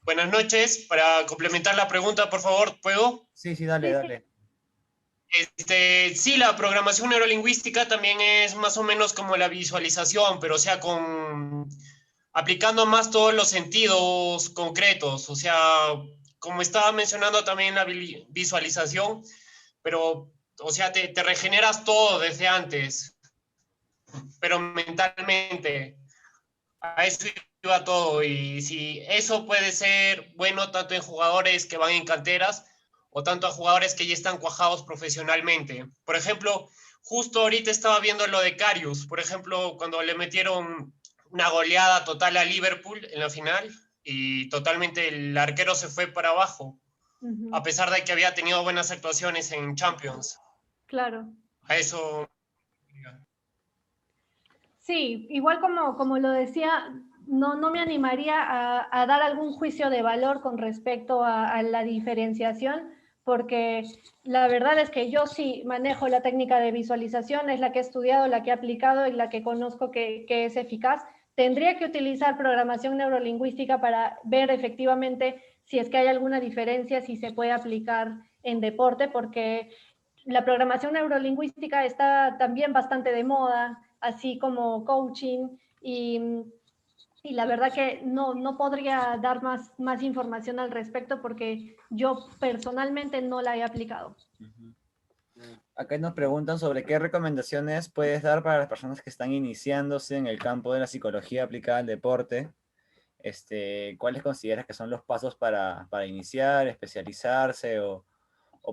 Buenas noches. Para complementar la pregunta, por favor, ¿puedo? Sí, sí, dale, Sí, sí, dale. Sí, la programación neurolingüística también es más o menos como la visualización, pero o sea, aplicando más todos los sentidos concretos. O sea, como estaba mencionando también la visualización, pero, o sea, te regeneras todo desde antes, pero mentalmente. A eso iba todo. Y si eso puede ser bueno tanto en jugadores que van en canteras o tanto a jugadores que ya están cuajados profesionalmente. Por ejemplo, justo ahorita estaba viendo lo de Karius, por ejemplo, cuando le metieron una goleada total a Liverpool en la final y totalmente el arquero se fue para abajo, a pesar de que había tenido buenas actuaciones en Champions. claro. A eso... Sí, igual como lo decía, no me animaría a dar algún juicio de valor con respecto a la diferenciación, porque la verdad es que yo sí manejo la técnica de visualización, es la que he estudiado, la que he aplicado y la que conozco que es eficaz. Tendría que utilizar programación neurolingüística para ver efectivamente si es que hay alguna diferencia, si se puede aplicar en deporte, porque la programación neurolingüística está también bastante de moda, así como coaching, y la verdad que no podría dar más información al respecto porque yo personalmente no la he aplicado. Acá nos preguntan sobre qué recomendaciones puedes dar para las personas que están iniciándose en el campo de la psicología aplicada al deporte. ¿Cuáles consideras que son los pasos para iniciar, especializarse o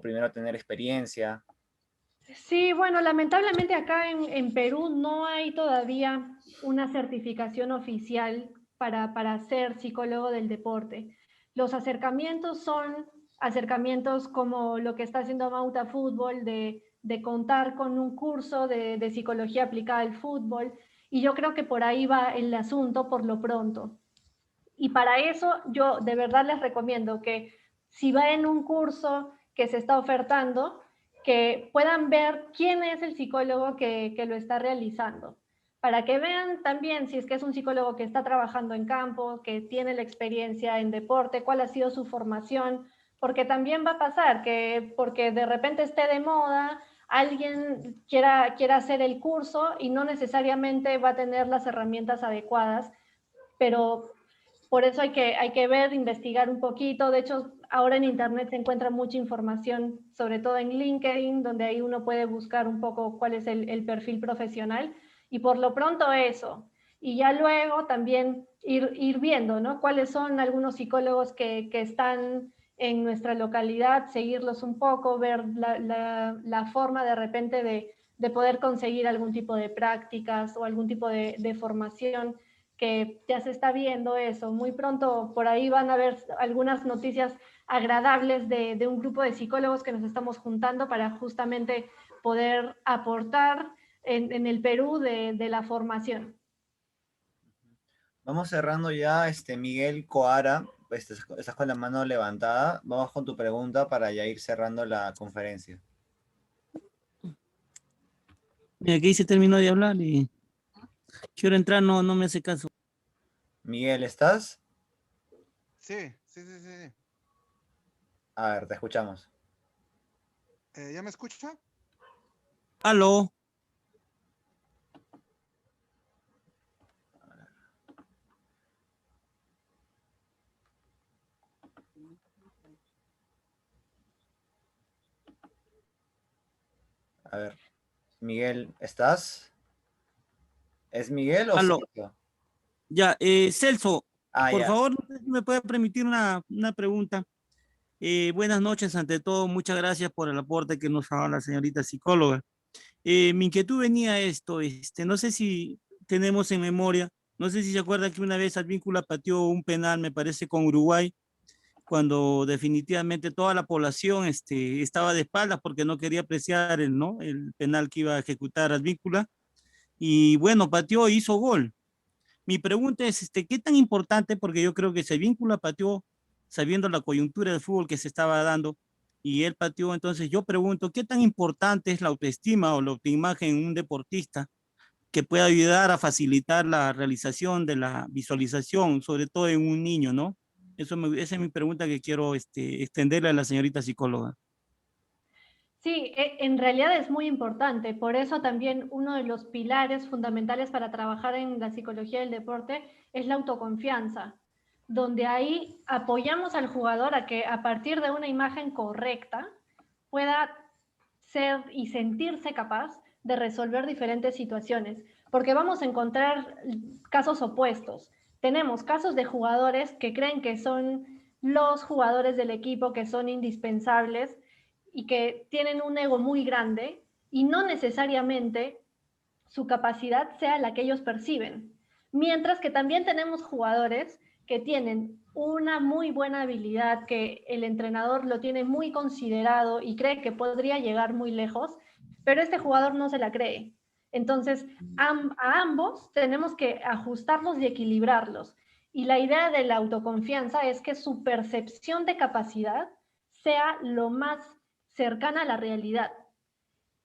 primero tener experiencia? Sí, bueno, lamentablemente acá en Perú no hay todavía una certificación oficial para ser psicólogo del deporte. Los acercamientos son acercamientos como lo que está haciendo Mauta Fútbol, de contar con un curso de psicología aplicada al fútbol, y yo creo que por ahí va el asunto por lo pronto. Y para eso yo de verdad les recomiendo que si va en un curso que se está ofertando, que puedan ver quién es el psicólogo que lo está realizando, para que vean también si es que es un psicólogo que está trabajando en campo, que tiene la experiencia en deporte, cuál ha sido su formación, porque también va a pasar que porque de repente esté de moda, alguien quiera hacer el curso y no necesariamente va a tener las herramientas adecuadas, pero por eso hay que ver, investigar un poquito. De hecho, ahora en Internet se encuentra mucha información, sobre todo en LinkedIn, donde ahí uno puede buscar un poco cuál es el perfil profesional. Y por lo pronto eso. Y ya luego también ir viendo, ¿no? Cuáles son algunos psicólogos que están en nuestra localidad, seguirlos un poco, ver la forma de repente de poder conseguir algún tipo de prácticas o algún tipo de formación, que ya se está viendo eso. Muy pronto por ahí van a haber algunas noticias agradables de un grupo de psicólogos que nos estamos juntando para justamente poder aportar en el Perú de la formación. Vamos cerrando ya, Miguel Coara, estás con la mano levantada. Vamos con tu pregunta para ya ir cerrando la conferencia. Aquí se terminó de hablar y quiero entrar, no me hace caso. Miguel, ¿estás? Sí. A ver, te escuchamos. ¿Ya me escucha? Aló. A ver, Miguel, ¿estás? ¿Es Miguel o Aló. Celso? Ya, Celso, por Ya. favor, no sé si me puede permitir una pregunta. Buenas noches, ante todo, muchas gracias por el aporte que nos ha dado la señorita psicóloga. Mi inquietud venía a esto, no sé si tenemos en memoria, no sé si se acuerda que una vez Advíncula pateó un penal, me parece, con Uruguay, cuando definitivamente toda la población estaba de espaldas porque no quería apreciar el penal que iba a ejecutar Advíncula, y bueno, pateó e hizo gol. Mi pregunta es, ¿qué tan importante? Porque yo creo que si Advíncula pateó sabiendo la coyuntura del fútbol que se estaba dando y él pateó, entonces yo pregunto, ¿qué tan importante es la autoestima o la autoimagen en un deportista que pueda ayudar a facilitar la realización de la visualización, sobre todo en un niño, ¿no? Esa es mi pregunta que quiero extenderle a la señorita psicóloga. Sí, en realidad es muy importante. Por eso también uno de los pilares fundamentales para trabajar en la psicología del deporte es la autoconfianza, donde ahí apoyamos al jugador a que a partir de una imagen correcta pueda ser y sentirse capaz de resolver diferentes situaciones, porque vamos a encontrar casos opuestos. Tenemos casos de jugadores que creen que son los jugadores del equipo, que son indispensables y que tienen un ego muy grande y no necesariamente su capacidad sea la que ellos perciben. Mientras que también tenemos jugadores que tienen una muy buena habilidad, que el entrenador lo tiene muy considerado y cree que podría llegar muy lejos, pero este jugador no se la cree. Entonces, a ambos tenemos que ajustarlos y equilibrarlos. Y la idea de la autoconfianza es que su percepción de capacidad sea lo más cercana a la realidad.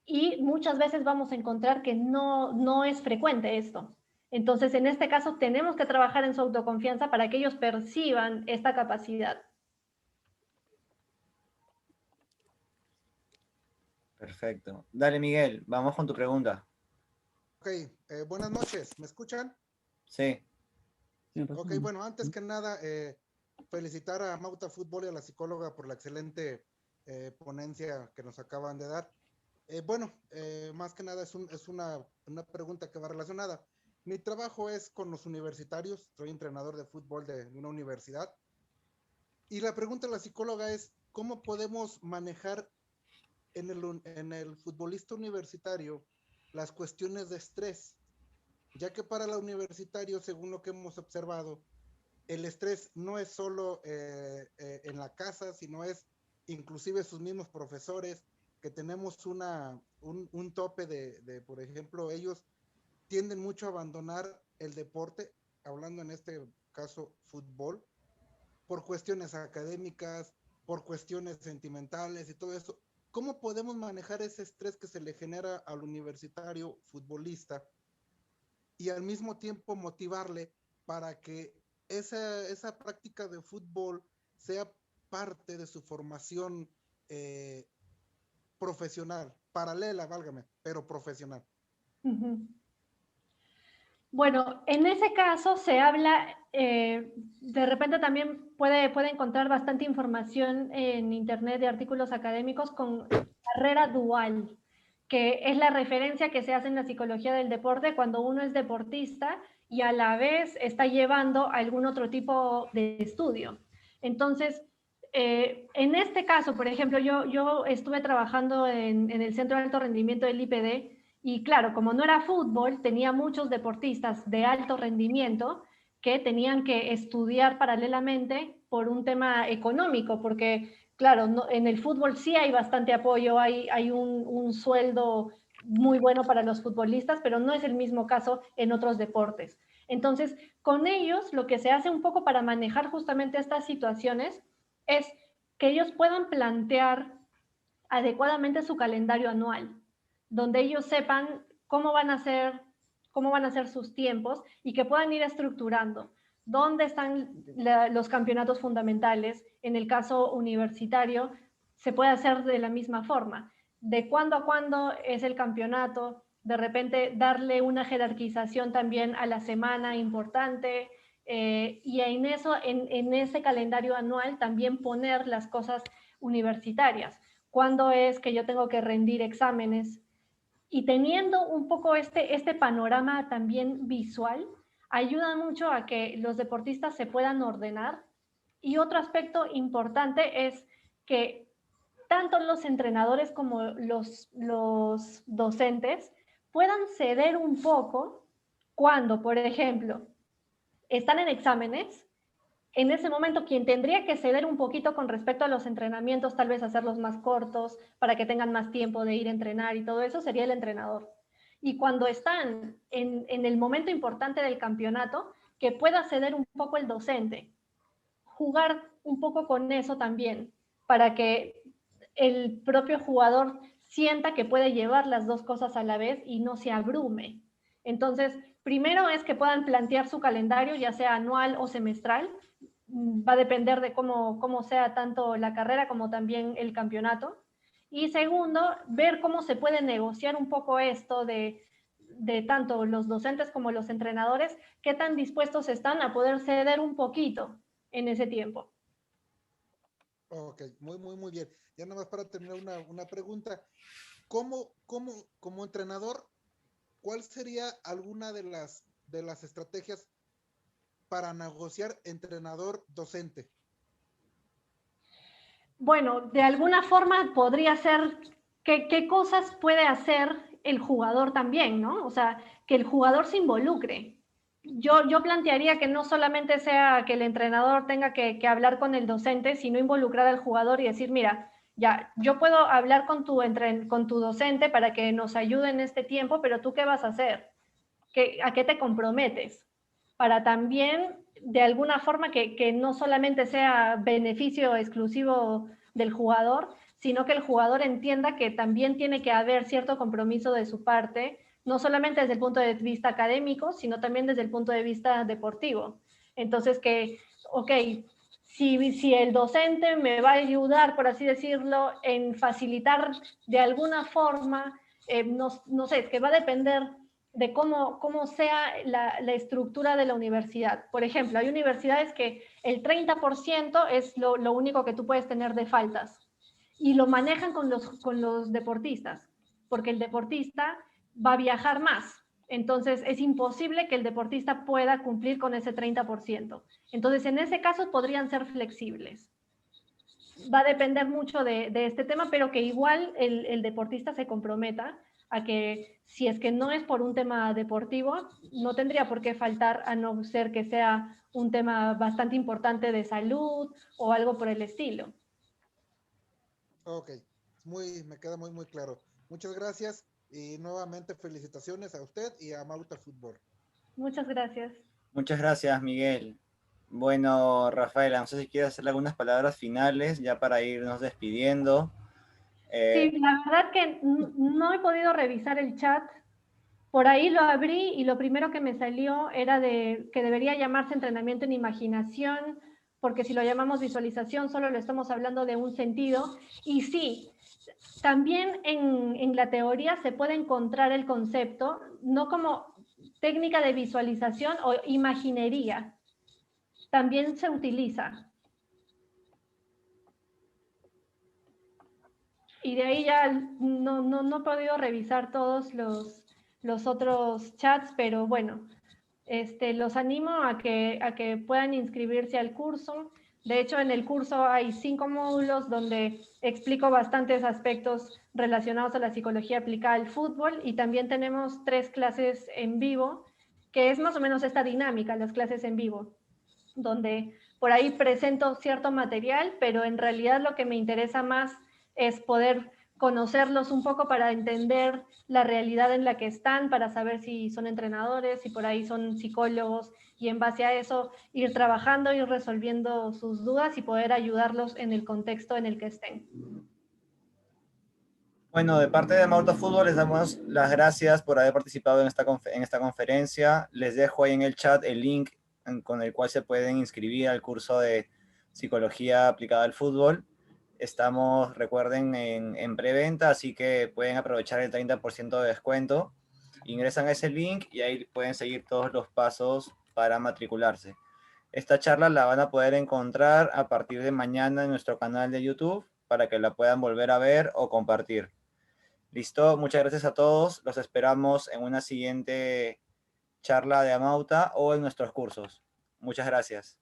Y muchas veces vamos a encontrar que no es frecuente esto. Entonces, en este caso, tenemos que trabajar en su autoconfianza para que ellos perciban esta capacidad. Perfecto. Dale, Miguel, vamos con tu pregunta. Ok, buenas noches, ¿me escuchan? Sí. Ok, bueno, antes que nada, felicitar a Mauta Fútbol y a la psicóloga por la excelente ponencia que nos acaban de dar. Más que nada es una pregunta que va relacionada. Mi trabajo es con los universitarios, soy entrenador de fútbol de una universidad. Y la pregunta de la psicóloga es, ¿cómo podemos manejar en el futbolista universitario las cuestiones de estrés? Ya que para el universitario, según lo que hemos observado, el estrés no es solo en la casa, sino es inclusive sus mismos profesores, que tenemos un tope de, por ejemplo, ellos tienden mucho a abandonar el deporte, hablando en este caso fútbol, por cuestiones académicas, por cuestiones sentimentales y todo eso. ¿Cómo podemos manejar ese estrés que se le genera al universitario futbolista y al mismo tiempo motivarle para que esa práctica de fútbol sea parte de su formación profesional, paralela, válgame, pero profesional? Bueno, en ese caso se habla, de repente también puede encontrar bastante información en internet de artículos académicos con carrera dual, que es la referencia que se hace en la psicología del deporte cuando uno es deportista y a la vez está llevando algún otro tipo de estudio. Entonces, en este caso, por ejemplo, yo estuve trabajando en el Centro de Alto Rendimiento del IPD Y claro, como no era fútbol, tenía muchos deportistas de alto rendimiento que tenían que estudiar paralelamente por un tema económico, porque claro, en el fútbol sí hay bastante apoyo, hay un sueldo muy bueno para los futbolistas, pero no es el mismo caso en otros deportes. Entonces, con ellos lo que se hace un poco para manejar justamente estas situaciones es que ellos puedan plantear adecuadamente su calendario anual, donde ellos sepan cómo van a ser sus tiempos y que puedan ir estructurando dónde están los campeonatos fundamentales. En el caso universitario, se puede hacer de la misma forma. De cuándo a cuándo es el campeonato, de repente darle una jerarquización también a la semana importante, y en ese calendario anual también poner las cosas universitarias. ¿Cuándo es que yo tengo que rendir exámenes? Y teniendo un poco este panorama también visual, ayuda mucho a que los deportistas se puedan ordenar. Y otro aspecto importante es que tanto los entrenadores como los docentes puedan ceder un poco cuando, por ejemplo, están en exámenes. En ese momento, quien tendría que ceder un poquito con respecto a los entrenamientos, tal vez hacerlos más cortos para que tengan más tiempo de ir a entrenar y todo eso, sería el entrenador. Y cuando están en el momento importante del campeonato, que pueda ceder un poco el docente, jugar un poco con eso también, para que el propio jugador sienta que puede llevar las dos cosas a la vez y no se abrume. Entonces, primero es que puedan plantear su calendario, ya sea anual o semestral. Va a depender de cómo sea tanto la carrera como también el campeonato. Y segundo, ver cómo se puede negociar un poco esto de tanto los docentes como los entrenadores, qué tan dispuestos están a poder ceder un poquito en ese tiempo. Ok, muy bien. Ya nada más para terminar una pregunta. Como entrenador, ¿cuál sería alguna de las estrategias para negociar entrenador-docente? Bueno, de alguna forma podría ser qué cosas puede hacer el jugador también, ¿no? O sea, que el jugador se involucre. Yo plantearía que no solamente sea que el entrenador tenga que hablar con el docente, sino involucrar al jugador y decir, mira, ya, yo puedo hablar con tu docente para que nos ayude en este tiempo, pero ¿tú qué vas a hacer? ¿A qué te comprometes? Para también, de alguna forma, que no solamente sea beneficio exclusivo del jugador, sino que el jugador entienda que también tiene que haber cierto compromiso de su parte, no solamente desde el punto de vista académico, sino también desde el punto de vista deportivo. Entonces, ok, si el docente me va a ayudar, por así decirlo, en facilitar de alguna forma, no sé, es que va a depender de cómo sea la estructura de la universidad. Por ejemplo, hay universidades que el 30% es lo único que tú puedes tener de faltas y lo manejan con los deportistas, porque el deportista va a viajar más. Entonces, es imposible que el deportista pueda cumplir con ese 30%. Entonces, en ese caso, podrían ser flexibles. Va a depender mucho de este tema, pero que igual el deportista se comprometa a que si es que no es por un tema deportivo, no tendría por qué faltar, a no ser que sea un tema bastante importante de salud o algo por el estilo. Ok, me queda muy claro. Muchas gracias y nuevamente felicitaciones a usted y a Mauta Fútbol. Muchas gracias. Muchas gracias, Miguel. Bueno, Rafaela, no sé si quieres hacer algunas palabras finales ya para irnos despidiendo. Sí, la verdad que no he podido revisar el chat. Por ahí lo abrí y lo primero que me salió era de que debería llamarse entrenamiento en imaginación, porque si lo llamamos visualización solo lo estamos hablando de un sentido. Y sí, también en la teoría se puede encontrar el concepto, no como técnica de visualización o imaginería. También se utiliza. Y de ahí ya no he podido revisar todos los otros chats, pero bueno, los animo a que puedan inscribirse al curso. De hecho, en el curso hay 5 módulos donde explico bastantes aspectos relacionados a la psicología aplicada al fútbol, y también tenemos 3 clases en vivo, que es más o menos esta dinámica, las clases en vivo, donde por ahí presento cierto material, pero en realidad lo que me interesa más es poder conocerlos un poco para entender la realidad en la que están, para saber si son entrenadores, si por ahí son psicólogos, y en base a eso ir trabajando, ir resolviendo sus dudas y poder ayudarlos en el contexto en el que estén. Bueno, de parte de Amauta Fútbol les damos las gracias por haber participado en esta conferencia. Les dejo ahí en el chat el link con el cual se pueden inscribir al curso de Psicología Aplicada al Fútbol. Estamos, recuerden, en preventa, así que pueden aprovechar el 30% de descuento. Ingresan a ese link y ahí pueden seguir todos los pasos para matricularse. Esta charla la van a poder encontrar a partir de mañana en nuestro canal de YouTube para que la puedan volver a ver o compartir. Listo, muchas gracias a todos. Los esperamos en una siguiente charla de Amauta o en nuestros cursos. Muchas gracias.